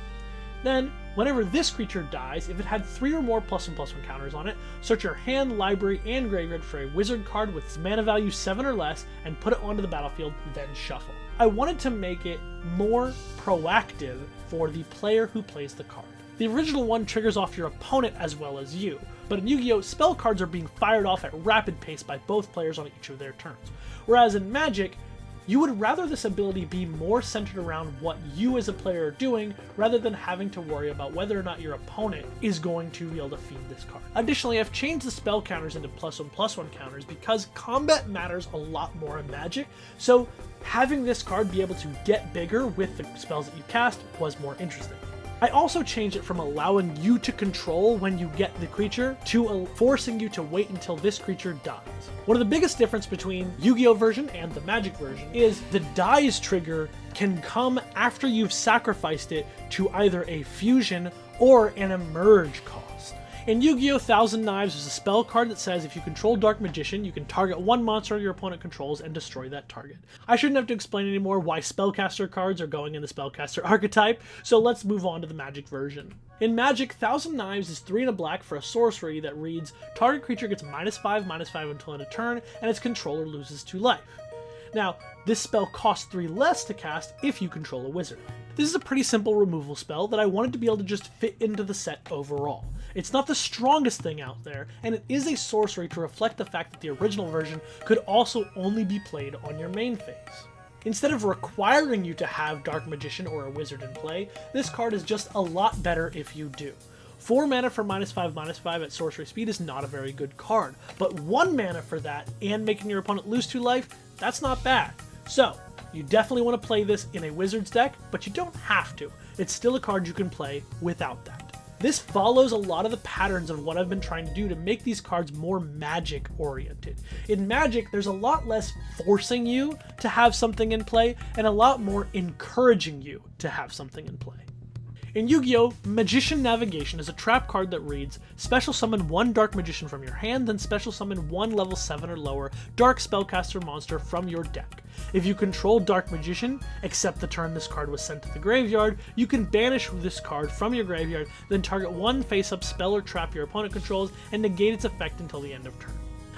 Then, whenever this creature dies, if it had 3 or more +1/+1 counters on it, search your hand, library, and graveyard for a wizard card with mana value 7 or less and put it onto the battlefield, then shuffle. I wanted to make it more proactive for the player who plays the card. The original one triggers off your opponent as well as you, but in Yu-Gi-Oh! Spell cards are being fired off at rapid pace by both players on each of their turns. Whereas in Magic, you would rather this ability be more centered around what you as a player are doing, rather than having to worry about whether or not your opponent is going to be able to feed this card. Additionally, I've changed the spell counters into +1/+1 counters because combat matters a lot more in Magic, so having this card be able to get bigger with the spells that you cast was more interesting. I also changed it from allowing you to control when you get the creature to forcing you to wait until this creature dies. One of the biggest difference between Yu-Gi-Oh! Version and the Magic version is the dies trigger can come after you've sacrificed it to either a fusion or an emerge cost. In Yu-Gi-Oh! Thousand Knives, there's a spell card that says if you control Dark Magician, you can target 1 monster your opponent controls and destroy that target. I shouldn't have to explain anymore why spellcaster cards are going in the spellcaster archetype, so let's move on to the Magic version. In Magic, Thousand Knives is 3 and a black for a sorcery that reads, target creature gets -5/-5 until end of turn, and its controller loses 2 life. Now, this spell costs 3 less to cast if you control a wizard. This is a pretty simple removal spell that I wanted to be able to just fit into the set overall. It's not the strongest thing out there, and it is a sorcery to reflect the fact that the original version could also only be played on your main phase. Instead of requiring you to have Dark Magician or a wizard in play, this card is just a lot better if you do. 4 mana for -5/-5 at sorcery speed is not a very good card, but 1 mana for that and making your opponent lose 2 life, that's not bad. So, you definitely want to play this in a wizard's deck, but you don't have to. It's still a card you can play without that. This follows a lot of the patterns of what I've been trying to do to make these cards more Magic oriented. In Magic, there's a lot less forcing you to have something in play and a lot more encouraging you to have something in play. In Yu-Gi-Oh!, Magician Navigation is a trap card that reads, special summon 1 Dark Magician from your hand, then special summon 1 level 7 or lower Dark Spellcaster monster from your deck. If you control Dark Magician, except the turn this card was sent to the graveyard, you can banish this card from your graveyard, then target 1 face-up spell or trap your opponent controls and negate its effect until the end of turn.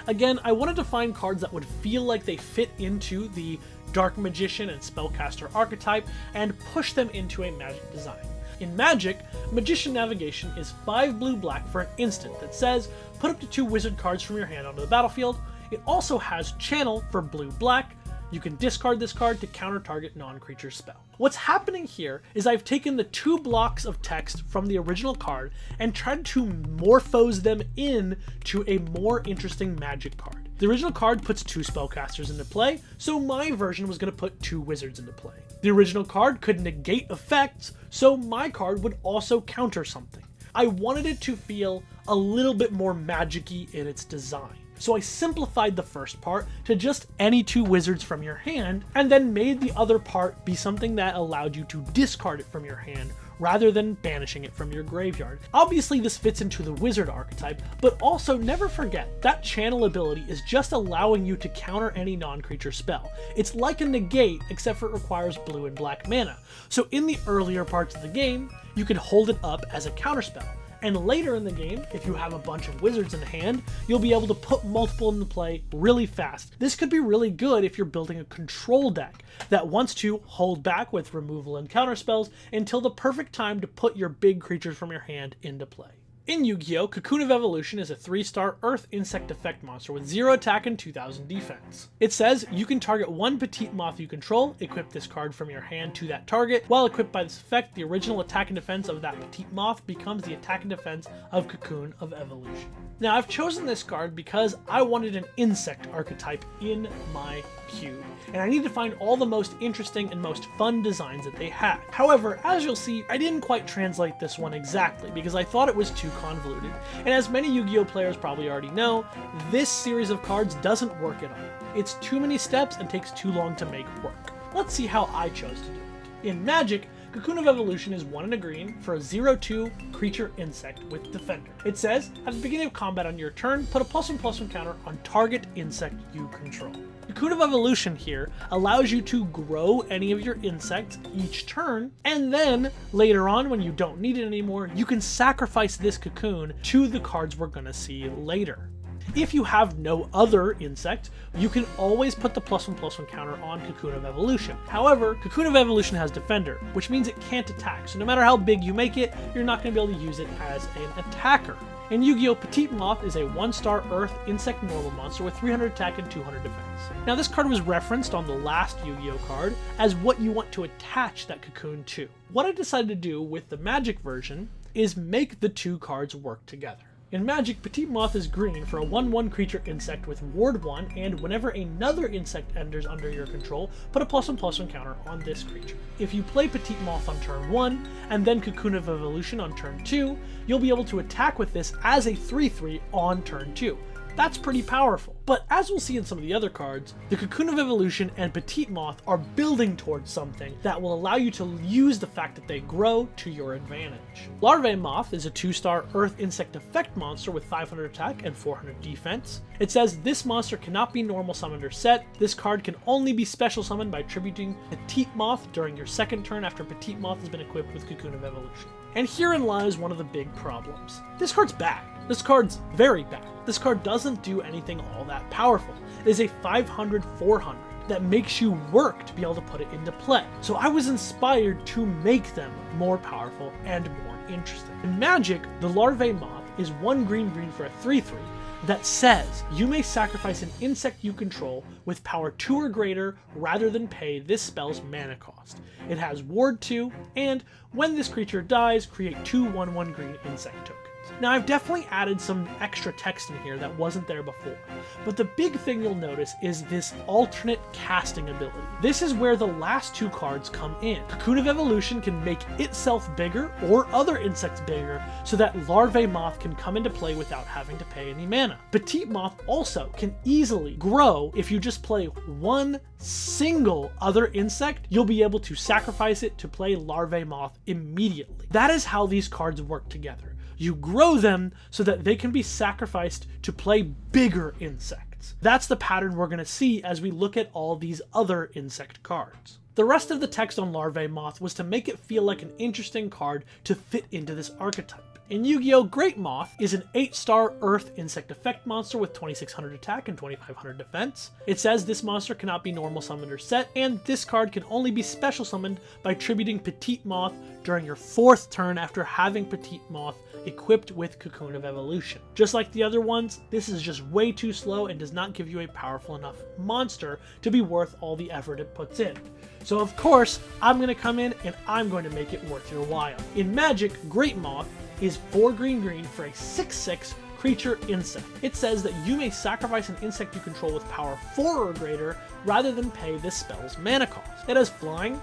Again, I wanted to find cards that would feel like they fit into the Dark Magician and Spellcaster archetype and push them into a Magic design. In Magic, Magician Navigation is 5 blue-black for an instant that says, put up to 2 wizard cards from your hand onto the battlefield. It also has Channel for blue-black. You can discard this card to counter-target non-creature spell. What's happening here is I've taken the 2 blocks of text from the original card and tried to morphose them in to a more interesting Magic card. The original card puts 2 spellcasters into play, so my version was going to put 2 wizards into play. The original card could negate effects, so my card would also counter something. I wanted it to feel a little bit more magic-y in its design. So I simplified the first part to just any 2 wizards from your hand, and then made the other part be something that allowed you to discard it from your hand, rather than banishing it from your graveyard. Obviously this fits into the wizard archetype, but also never forget that channel ability is just allowing you to counter any non-creature spell. It's like a negate, except for it requires blue and black mana. So in the earlier parts of the game, you could hold it up as a counterspell. And later in the game, if you have a bunch of wizards in hand, you'll be able to put multiple into play really fast. This could be really good if you're building a control deck that wants to hold back with removal and counter spells until the perfect time to put your big creatures from your hand into play. In Yu-Gi-Oh!, Cocoon of Evolution is a 3-star Earth Insect effect monster with 0 attack and 2000 defense. It says you can target one Petite Moth you control, equip this card from your hand to that target. While equipped by this effect, the original attack and defense of that Petite Moth becomes the attack and defense of Cocoon of Evolution. Now, I've chosen this card because I wanted an insect archetype in my cube, and I need to find all the most interesting and most fun designs that they had. However, as you'll see, I didn't quite translate this one exactly because I thought it was too convoluted, and as many Yu-Gi-Oh! Players probably already know, this series of cards doesn't work at all. It's too many steps and takes too long to make work. Let's see how I chose to do it. In Magic, Cocoon of Evolution is 1 and a green for a 0/2 creature insect with Defender. It says, at the beginning of combat on your turn, put a +1/+1 counter on target insect you control. Cocoon of Evolution here allows you to grow any of your insects each turn, and then later on when you don't need it anymore, you can sacrifice this cocoon to the cards we're gonna see later. If you have no other insect, you can always put the +1/+1 counter on Cocoon of Evolution. However, Cocoon of Evolution has Defender, which means it can't attack, so no matter how big you make it, you're not going to be able to use it as an attacker. In Yu-Gi-Oh! Petite Moth is a 1-star Earth Insect normal monster with 300 attack and 200 defense. Now this card was referenced on the last Yu-Gi-Oh! Card as what you want to attach that cocoon to. What I decided to do with the Magic version is make the two cards work together. In Magic, Petite Moth is green for a 1/1 creature insect with Ward 1, and whenever another insect enters under your control, put a +1/+1 counter on this creature. If you play Petite Moth on turn 1, and then Cocoon of Evolution on turn 2, you'll be able to attack with this as a 3/3 on turn 2. That's pretty powerful. But as we'll see in some of the other cards, the Cocoon of Evolution and Petite Moth are building towards something that will allow you to use the fact that they grow to your advantage. Larvae Moth is a 2-star Earth Insect effect monster with 500 attack and 400 defense. It says this monster cannot be normal summoned or set. This card can only be special summoned by tributing Petite Moth during your second turn after Petite Moth has been equipped with Cocoon of Evolution. And herein lies one of the big problems. This card's bad. This card's very bad. This card doesn't do anything all that powerful. It is a 500/400 that makes you work to be able to put it into play. So I was inspired to make them more powerful and more interesting. In Magic, the Larvae Moth is 1 green for a 3/3 that says you may sacrifice an insect you control with power 2 or greater rather than pay this spell's mana cost. It has Ward 2, and when this creature dies, create 2 1/1 green insect tokens. Now I've definitely added some extra text in here that wasn't there before, but the big thing you'll notice is this alternate casting ability. This is where the last 2 cards come in. Cocoon of Evolution can make itself bigger or other insects bigger so that Larvae Moth can come into play without having to pay any mana. Petite Moth also can easily grow if you just play one single other insect. You'll be able to sacrifice it to play Larvae Moth immediately. That is how these cards work together. You grow them so that they can be sacrificed to play bigger insects. That's the pattern we're going to see as we look at all these other insect cards. The rest of the text on Larvae Moth was to make it feel like an interesting card to fit into this archetype. In Yu-Gi-Oh! Great Moth is an 8-star Earth Insect effect monster with 2600 attack and 2500 defense. It says this monster cannot be normal summoned or set, and this card can only be special summoned by tributing Petite Moth during your 4th turn after having Petite Moth equipped with Cocoon of Evolution. Just like the other ones, this is just way too slow and does not give you a powerful enough monster to be worth all the effort it puts in. So of course, I'm going to come in and I'm going to make it worth your while. In Magic, Great Moth is 4 green for a 6/6 creature insect. It says that you may sacrifice an insect you control with power 4 or greater rather than pay this spell's mana cost. It has flying,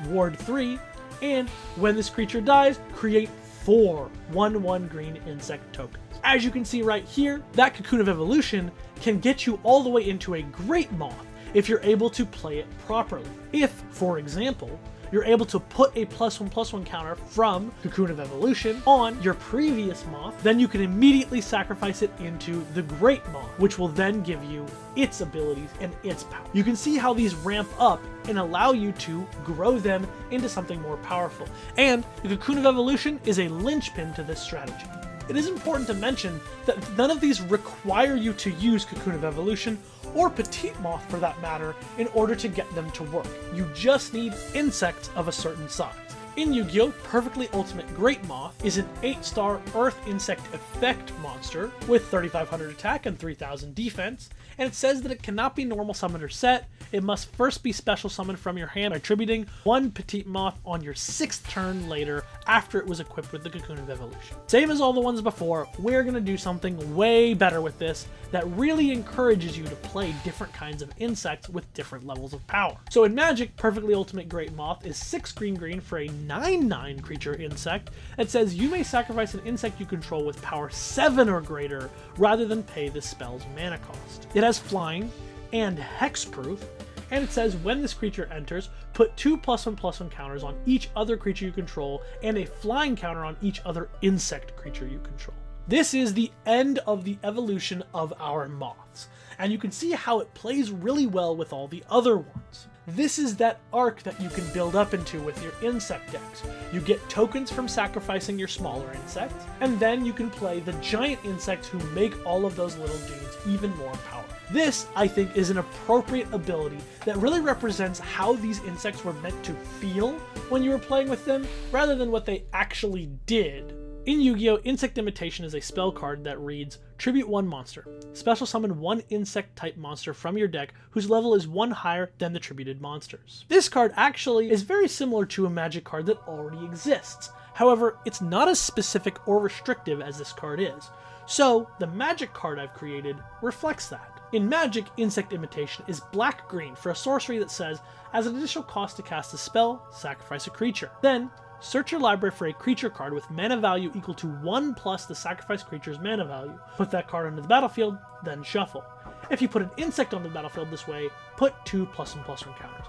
Ward 3, and when this creature dies, create 4 1/1 green insect tokens. As you can see right here, that Cocoon of Evolution can get you all the way into a Great Moth if you're able to play it properly. If, for example, you're able to put a +1/+1 counter from Cocoon of Evolution on your previous Moth, then you can immediately sacrifice it into the Great Moth, which will then give you its abilities and its power. You can see how these ramp up and allow you to grow them into something more powerful. And the Cocoon of Evolution is a linchpin to this strategy. it is important to mention that none of these require you to use Cocoon of Evolution, or Petite Moth for that matter, in order to get them to work. You just need insects of a certain size. In Yu-Gi-Oh!, Perfectly Ultimate Great Moth is an 8-star Earth Insect Effect monster with 3,500 attack and 3,000 defense, and it says that it cannot be normal summoned or set. It must first be special summoned from your hand by attributing 1 Petite Moth on your 6th turn later after it was equipped with the Cocoon of Evolution. Same as all the ones before, we're going to do something way better with this that really encourages you to play different kinds of insects with different levels of power. So in Magic, Perfectly Ultimate Great Moth is 6 green for a 9/9 creature insect that says you may sacrifice an insect you control with power 7 or greater rather than pay the spell's mana cost. It has flying and hexproof, and it says when this creature enters, put 2 +1/+1 counters on each other creature you control and a flying counter on each other insect creature you control. This is the end of the evolution of our moths, and you can see how it plays really well with all the other ones. This is that arc that you can build up into with your insect decks. You get tokens from sacrificing your smaller insects, and then you can play the giant insects who make all of those little dudes even more powerful. This, I think, is an appropriate ability that really represents how these insects were meant to feel when you were playing with them, rather than what they actually did. In Yu-Gi-Oh!, Insect Imitation is a spell card that reads, Tribute 1 monster. Special summon 1 insect-type monster from your deck whose level is 1 higher than the tributed monsters. This card actually is very similar to a Magic card that already exists. However, it's not as specific or restrictive as this card is. So, the Magic card I've created reflects that. In Magic, Insect Imitation is black-green for a sorcery that says, as an additional cost to cast a spell, sacrifice a creature. Then, search your library for a creature card with mana value equal to 1 plus the sacrificed creature's mana value. Put that card onto the battlefield, then shuffle. If you put an insect on the battlefield this way, put 2 +1/+1 counters.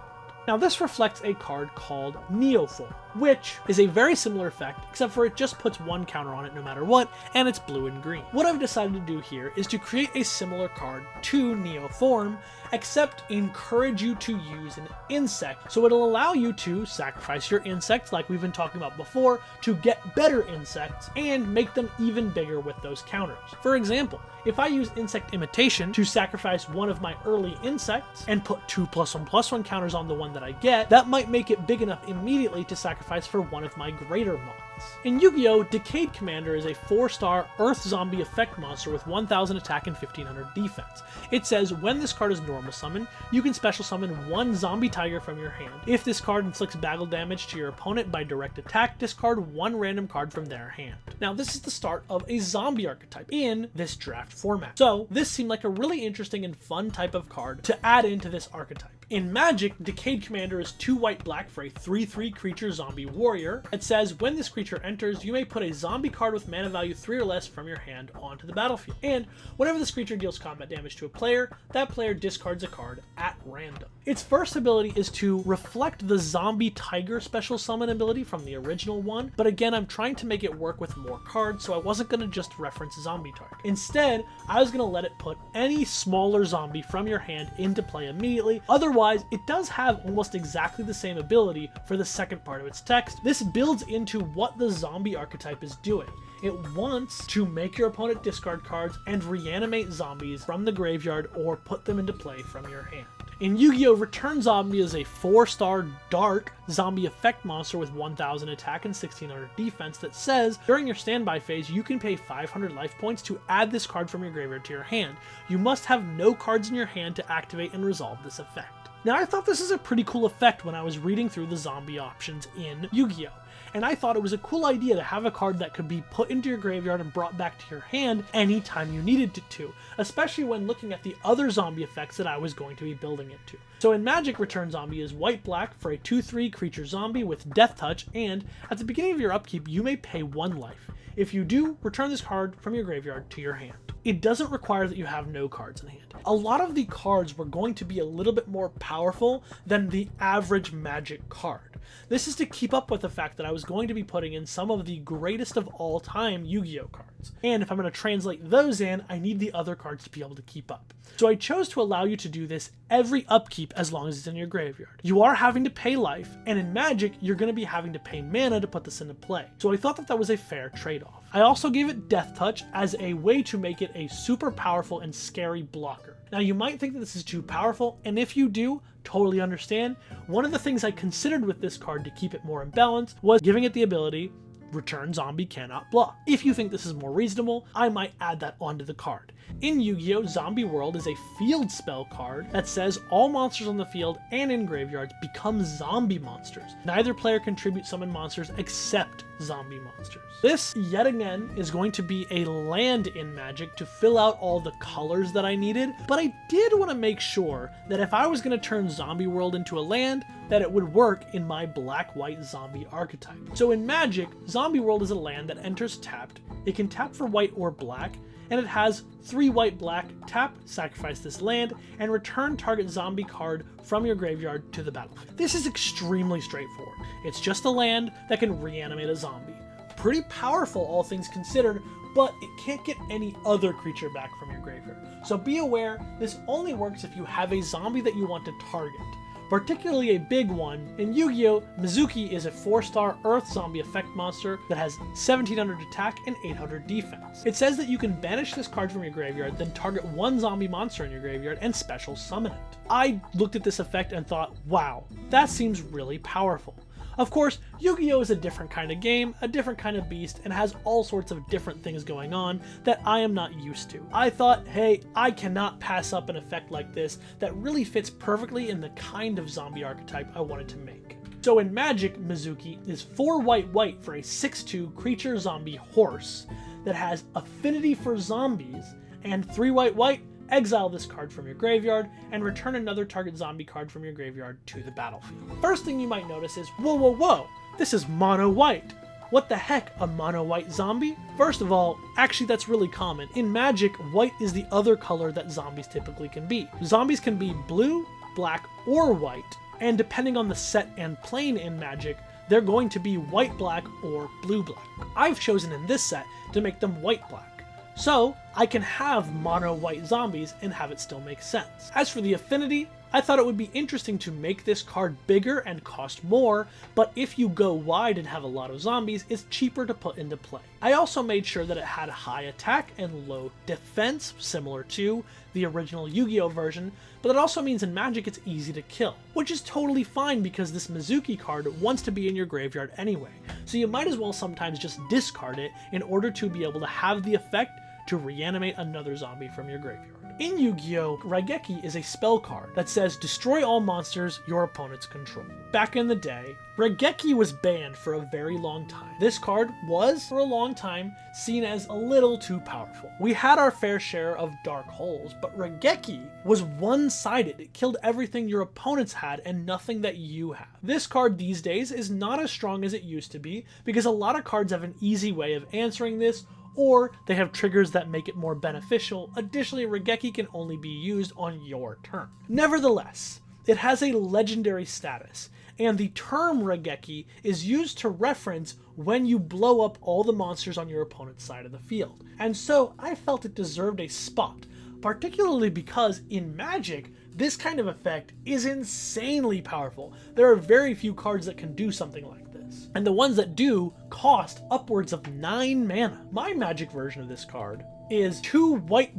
Now this reflects a card called Neoform, which is a very similar effect, except for it just puts 1 counter on it no matter what, and it's blue and green. What I've decided to do here is to create a similar card to Neoform, except encourage you to use an insect, so it'll allow you to sacrifice your insects like we've been talking about before to get better insects and make them even bigger with those counters. For example, if I use Insect Imitation to sacrifice one of my early insects and put 2 +1/+1 counters on the one that I get, that might make it big enough immediately to sacrifice for one of my greater moths. In Yu-Gi-Oh!, Decayed Commander is a 4-star Earth Zombie effect monster with 1,000 attack and 1,500 defense. It says when this card is normal summon, you can special summon 1 Zombie Tiger from your hand. If this card inflicts battle damage to your opponent by direct attack, discard 1 random card from their hand. Now this is the start of a zombie archetype in this draft format. So this seemed like a really interesting and fun type of card to add into this archetype. In Magic, Decayed Commander is 2 white-black for a 3/3 creature zombie warrior. It says when this creature enters, you may put a zombie card with mana value 3 or less from your hand onto the battlefield. And whenever this creature deals combat damage to a player, that player discards a card at random. Its first ability is to reflect the Zombie Tiger special summon ability from the original one, but again, I'm trying to make it work with more cards, so I wasn't going to just reference Zombie Tiger. Instead, I was going to let it put any smaller zombie from your hand into play immediately. Otherwise, it does have almost exactly the same ability for the second part of its text. This builds into what the zombie archetype is doing. It wants to make your opponent discard cards and reanimate zombies from the graveyard or put them into play from your hand. In Yu-Gi-Oh! Return Zombie is a 4-star dark zombie effect monster with 1,000 attack and 1,600 defense that says during your standby phase you can pay 500 life points to add this card from your graveyard to your hand. You must have no cards in your hand to activate and resolve this effect. Now I thought this is a pretty cool effect when I was reading through the zombie options in Yu-Gi-Oh! And I thought it was a cool idea to have a card that could be put into your graveyard and brought back to your hand anytime you needed it to, especially when looking at the other zombie effects that I was going to be building it to. So in Magic, Return Zombie is white-black for a 2/3 creature zombie with Death Touch, and at the beginning of your upkeep, you may pay 1 life. If you do, return this card from your graveyard to your hand. It doesn't require that you have no cards in hand. A lot of the cards were going to be a little bit more powerful than the average Magic card. This is to keep up with the fact that I was going to be putting in some of the greatest of all time Yu-Gi-Oh! Cards. And if I'm going to translate those in, I need the other cards to be able to keep up. So I chose to allow you to do this every upkeep as long as it's in your graveyard. You are having to pay life, and in Magic, you're going to be having to pay mana to put this into play. So I thought that that was a fair trade-off. I also gave it Death Touch as a way to make it a super powerful and scary blocker. Now you might think that this is too powerful, and if you do, totally understand. One of the things I considered with this card to keep it more in balance was giving it the ability Return Zombie Cannot Block. If you think this is more reasonable, I might add that onto the card. In Yu-Gi-Oh! Zombie World is a field spell card that says all monsters on the field and in graveyards become zombie monsters. Neither player can tribute summon monsters except zombie monsters. This, yet again, is going to be a land in Magic to fill out all the colors that I needed, but I did want to make sure that if I was going to turn Zombie World into a land, that it would work in my black-white zombie archetype. So in Magic, Zombie World is a land that enters tapped. It can tap for white or black, and it has 3 white-black, tap, sacrifice this land, and return target zombie card from your graveyard to the battlefield. This is extremely straightforward. It's just a land that can reanimate a zombie. Pretty powerful, all things considered, but it can't get any other creature back from your graveyard. So be aware, this only works if you have a zombie that you want to target. Particularly a big one. In Yu-Gi-Oh! Mizuki is a 4-star Earth zombie effect monster that has 1700 attack and 800 defense. It says that you can banish this card from your graveyard, then target 1 zombie monster in your graveyard and special summon it. I looked at this effect and thought, wow, that seems really powerful. Of course, Yu-Gi-Oh! Is a different kind of game, a different kind of beast, and has all sorts of different things going on that I am not used to. I thought, hey, I cannot pass up an effect like this that really fits perfectly in the kind of zombie archetype I wanted to make. So in Magic, Mizuki is 4 white for a 6/2 creature zombie horse that has affinity for zombies, and 3 white, exile this card from your graveyard, and return another target zombie card from your graveyard to the battlefield. First thing you might notice is, whoa, this is mono white. What the heck, a mono white zombie? First of all, actually that's really common. In Magic, white is the other color that zombies typically can be. Zombies can be blue, black, or white, and depending on the set and plane in Magic, they're going to be white-black or blue-black. I've chosen in this set to make them white-black. So, I can have mono white zombies and have it still make sense. As for the affinity, I thought it would be interesting to make this card bigger and cost more, but if you go wide and have a lot of zombies, it's cheaper to put into play. I also made sure that it had high attack and low defense, similar to the original Yu-Gi-Oh! Version, but that also means in Magic it's easy to kill, which is totally fine because this Mizuki card wants to be in your graveyard anyway, so you might as well sometimes just discard it in order to be able to have the effect to reanimate another zombie from your graveyard. In Yu-Gi-Oh!, Raigeki is a spell card that says destroy all monsters your opponents control. Back in the day, Raigeki was banned for a very long time. This card was, for a long time, seen as a little too powerful. We had our fair share of dark holes, but Raigeki was one-sided. It killed everything your opponents had and nothing that you have. This card these days is not as strong as it used to be because a lot of cards have an easy way of answering this, or they have triggers that make it more beneficial. Additionally, Raigeki can only be used on your turn. Nevertheless, it has a legendary status, and the term Raigeki is used to reference when you blow up all the monsters on your opponent's side of the field. And so I felt it deserved a spot, particularly because in Magic, this kind of effect is insanely powerful. There are very few cards that can do something like this, and the ones that do cost upwards of 9 mana. My Magic version of this card is 2 white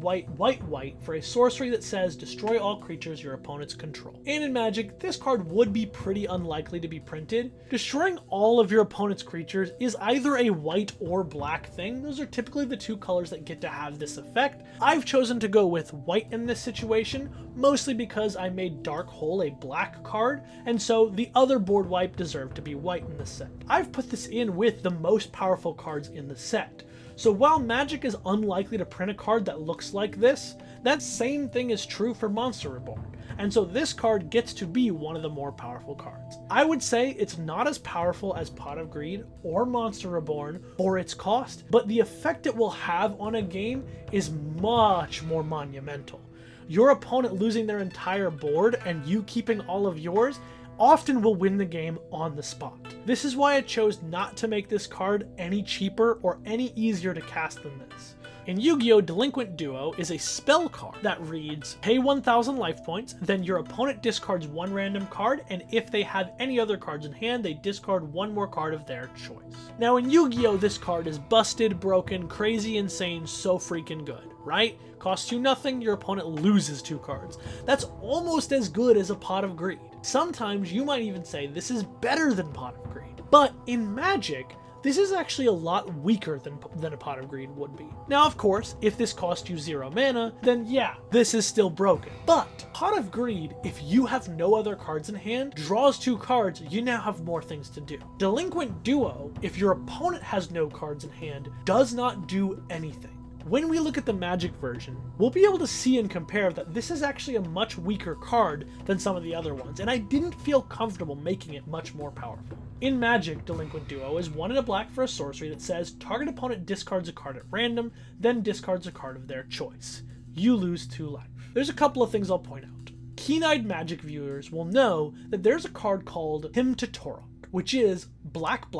for a sorcery that says destroy all creatures your opponents control. And in Magic, this card would be pretty unlikely to be printed. Destroying all of your opponent's creatures is either a white or black thing. Those are typically the 2 colors that get to have this effect. I've chosen to go with white in this situation, mostly because I made Dark Hole a black card, and so the other board wipe deserved to be white in the set. I've put this in with the most powerful cards in the set. So while Magic is unlikely to print a card that looks like this, that same thing is true for Monster Reborn, and so this card gets to be one of the more powerful cards. I would say it's not as powerful as Pot of Greed or Monster Reborn for its cost, but the effect it will have on a game is much more monumental. Your opponent losing their entire board and you keeping all of yours often will win the game on the spot. This is why I chose not to make this card any cheaper or any easier to cast than this. In Yu-Gi-Oh! Delinquent Duo is a spell card that reads, pay 1,000 life points, then your opponent discards one random card, and if they have any other cards in hand, they discard one more card of their choice. Now in Yu-Gi-Oh! This card is busted, broken, crazy, insane, so freaking good, right? Costs you nothing, your opponent loses 2 cards. That's almost as good as a Pot of Greed. Sometimes you might even say this is better than Pot of Greed. But in Magic, this is actually a lot weaker than a Pot of Greed would be. Now, of course, if this cost you 0 mana, then yeah, this is still broken. But Pot of Greed, if you have no other cards in hand, draws 2 cards, you now have more things to do. Delinquent Duo, if your opponent has no cards in hand, does not do anything. When we look at the Magic version, we'll be able to see and compare that this is actually a much weaker card than some of the other ones, and I didn't feel comfortable making it much more powerful. In Magic, Delinquent Duo is 1 and a black for a sorcery that says target opponent discards a card at random, then discards a card of their choice. You lose 2 life. There's a couple of things I'll point out. Keen-eyed Magic viewers will know that there's a card called Mythtom, which is black,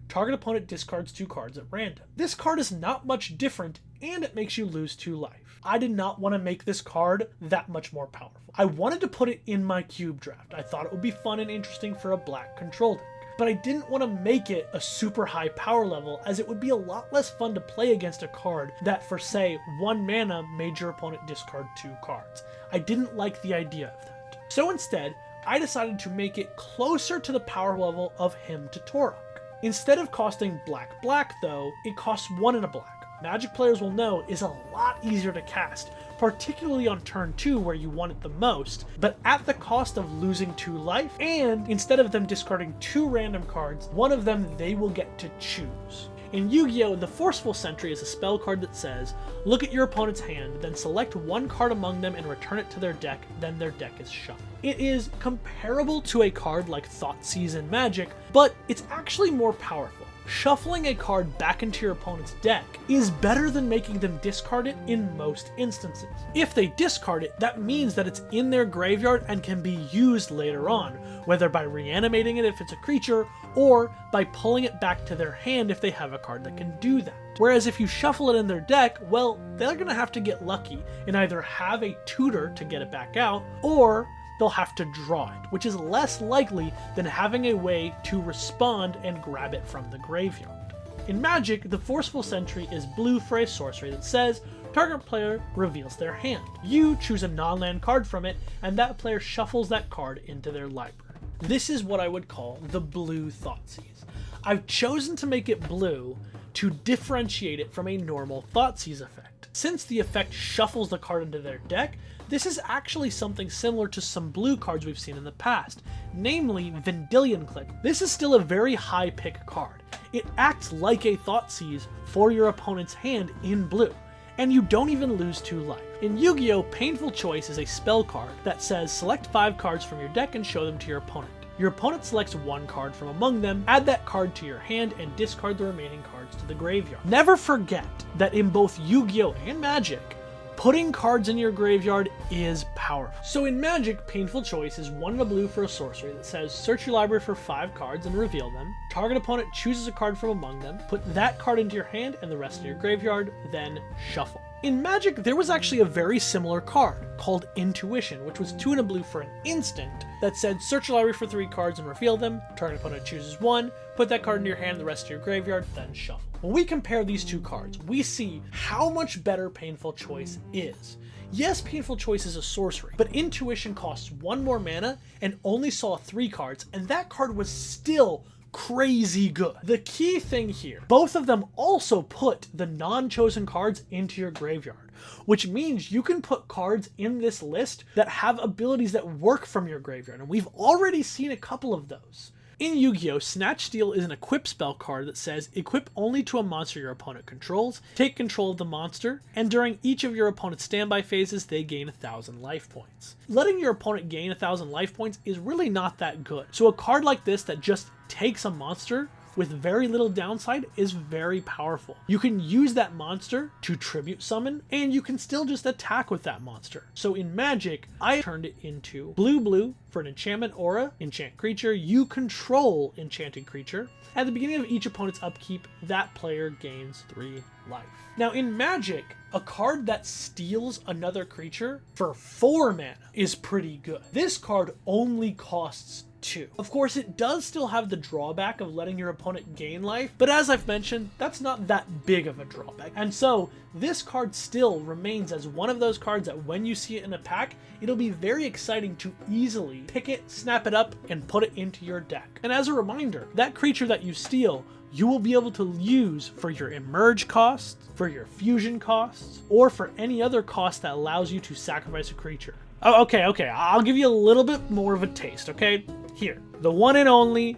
target opponent discards 2 cards at random. This card is not much different, and it makes you lose 2 life. I did not want to make this card that much more powerful. I wanted to put it in my cube draft. I thought it would be fun and interesting for a black control deck. But I didn't want to make it a super high power level, as it would be a lot less fun to play against a card that for say 1 mana made your opponent discard 2 cards. I didn't like the idea of that. So instead, I decided to make it closer to the power level of Mythtom. Instead of costing black though, it costs 1 and a black. Magic players will know is a lot easier to cast, particularly on turn 2 where you want it the most, but at the cost of losing 2 life, and instead of them discarding 2 random cards, one of them they will get to choose. In Yu-Gi-Oh! The Forceful Sentry is a spell card that says, look at your opponent's hand, then select 1 card among them and return it to their deck, then their deck is shuffled. It is comparable to a card like Thoughtseize in Magic, but it's actually more powerful. Shuffling a card back into your opponent's deck is better than making them discard it in most instances. If they discard it, that means that it's in their graveyard and can be used later on, whether by reanimating it if it's a creature, or by pulling it back to their hand if they have a card that can do that. Whereas if you shuffle it in their deck, well, they're gonna have to get lucky and either have a tutor to get it back out, or they'll have to draw it, which is less likely than having a way to respond and grab it from the graveyard. In Magic, the Forceful Sentry is blue for a sorcery that says, target player reveals their hand. You choose a non-land card from it, and that player shuffles that card into their library. This is what I would call the blue Thoughtseize. I've chosen to make it blue to differentiate it from a normal Thoughtseize effect. Since the effect shuffles the card into their deck, this is actually something similar to some blue cards we've seen in the past, namely Vendilion Click. This is still a very high pick card. It acts like a Thoughtseize for your opponent's hand in blue, and you don't even lose 2 life. In Yu-Gi-Oh! Painful Choice is a spell card that says select 5 cards from your deck and show them to your opponent. Your opponent selects 1 card from among them, add that card to your hand, and discard the remaining cards to the graveyard. Never forget that in both Yu-Gi-Oh! And Magic, putting cards in your graveyard is powerful. So in Magic, Painful Choice is 1 and a blue for a sorcery that says search your library for 5 cards and reveal them. Target opponent chooses a card from among them, put that card into your hand and the rest in your graveyard, then shuffle. In Magic, there was actually a very similar card called Intuition, which was 2 and a blue for an instant that said search your library for 3 cards and reveal them. Target opponent chooses 1, put that card in your hand and the rest to your graveyard, then shuffle. When we compare these 2 cards, we see how much better Painful Choice is. Yes, Painful Choice is a sorcery, but Intuition costs 1 more mana and only saw 3 cards, and that card was still crazy good. The key thing here, both of them also put the non-chosen cards into your graveyard, which means you can put cards in this list that have abilities that work from your graveyard, and we've already seen a couple of those. In Yu-Gi-Oh! Snatch Steal is an equip spell card that says equip only to a monster your opponent controls, take control of the monster, and during each of your opponent's standby phases, they gain 1,000 life points. Letting your opponent gain 1,000 life points is really not that good, so a card like this that just takes a monster with very little downside is very powerful. You can use that monster to tribute summon, and you can still just attack with that monster. So in Magic, I turned it into blue for an enchantment aura, enchant creature, you control enchanted creature. At the beginning of each opponent's upkeep, that player gains 3 life. Now in Magic, a card that steals another creature for 4 mana is pretty good. This card only costs 2. Of course, it does still have the drawback of letting your opponent gain life, but as I've mentioned, that's not that big of a drawback. And so, this card still remains as one of those cards that when you see it in a pack, it'll be very exciting to easily pick it, snap it up, and put it into your deck. And as a reminder, that creature that you steal, you will be able to use for your emerge costs, for your fusion costs, or for any other cost that allows you to sacrifice a creature. Oh, okay, I'll give you a little bit more of a taste, okay? Here, the one and only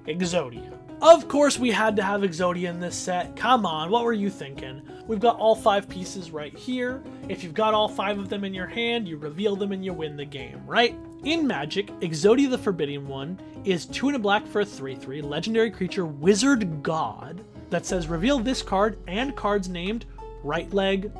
Exodia. Of course we had to have Exodia in this set. Come on, what were you thinking? We've got all 5 pieces right here. If you've got all 5 of them in your hand, you reveal them and you win the game, right? In Magic, Exodia the Forbidden One is 2 and a black for a 3/3 legendary creature wizard god that says reveal this card and cards named right leg,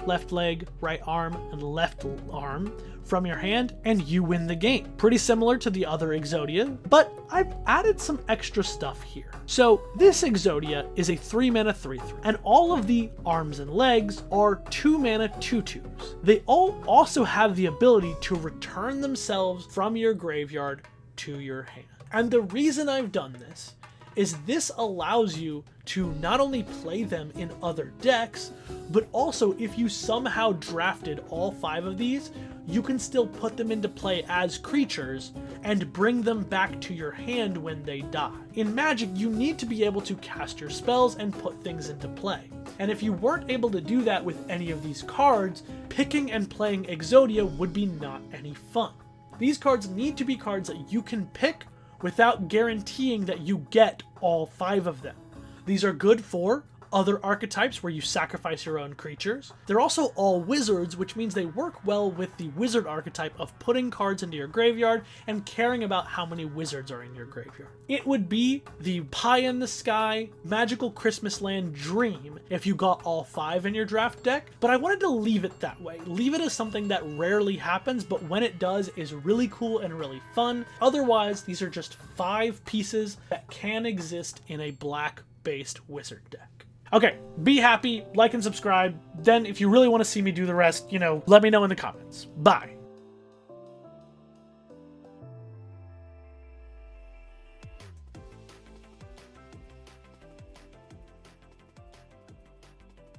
right arm, and left arm from your hand, and you win the game. Pretty similar to the other Exodia, but I've added some extra stuff here. So this Exodia is a 3 mana 3/3, and all of the arms and legs are 2 mana 2/2s. They all also have the ability to return themselves from your graveyard to your hand. And the reason I've done this is this allows you to not only play them in other decks, but also if you somehow drafted all 5 of these, you can still put them into play as creatures and bring them back to your hand when they die. In Magic, you need to be able to cast your spells and put things into play. And if you weren't able to do that with any of these cards, picking and playing Exodia would be not any fun. These cards need to be cards that you can pick without guaranteeing that you get all 5 of them. These are good for other archetypes where you sacrifice your own creatures. They're also all wizards, which means they work well with the wizard archetype of putting cards into your graveyard and caring about how many wizards are in your graveyard. It would be the pie in the sky, magical Christmas land dream if you got all 5 in your draft deck, but I wanted to leave it that way. Leave it as something that rarely happens, but when it does is really cool and really fun. Otherwise, these are just 5 pieces that can exist in a black-based wizard deck. Okay, be happy, like and subscribe. Then if you really want to see me do the rest, let me know in the comments. Bye.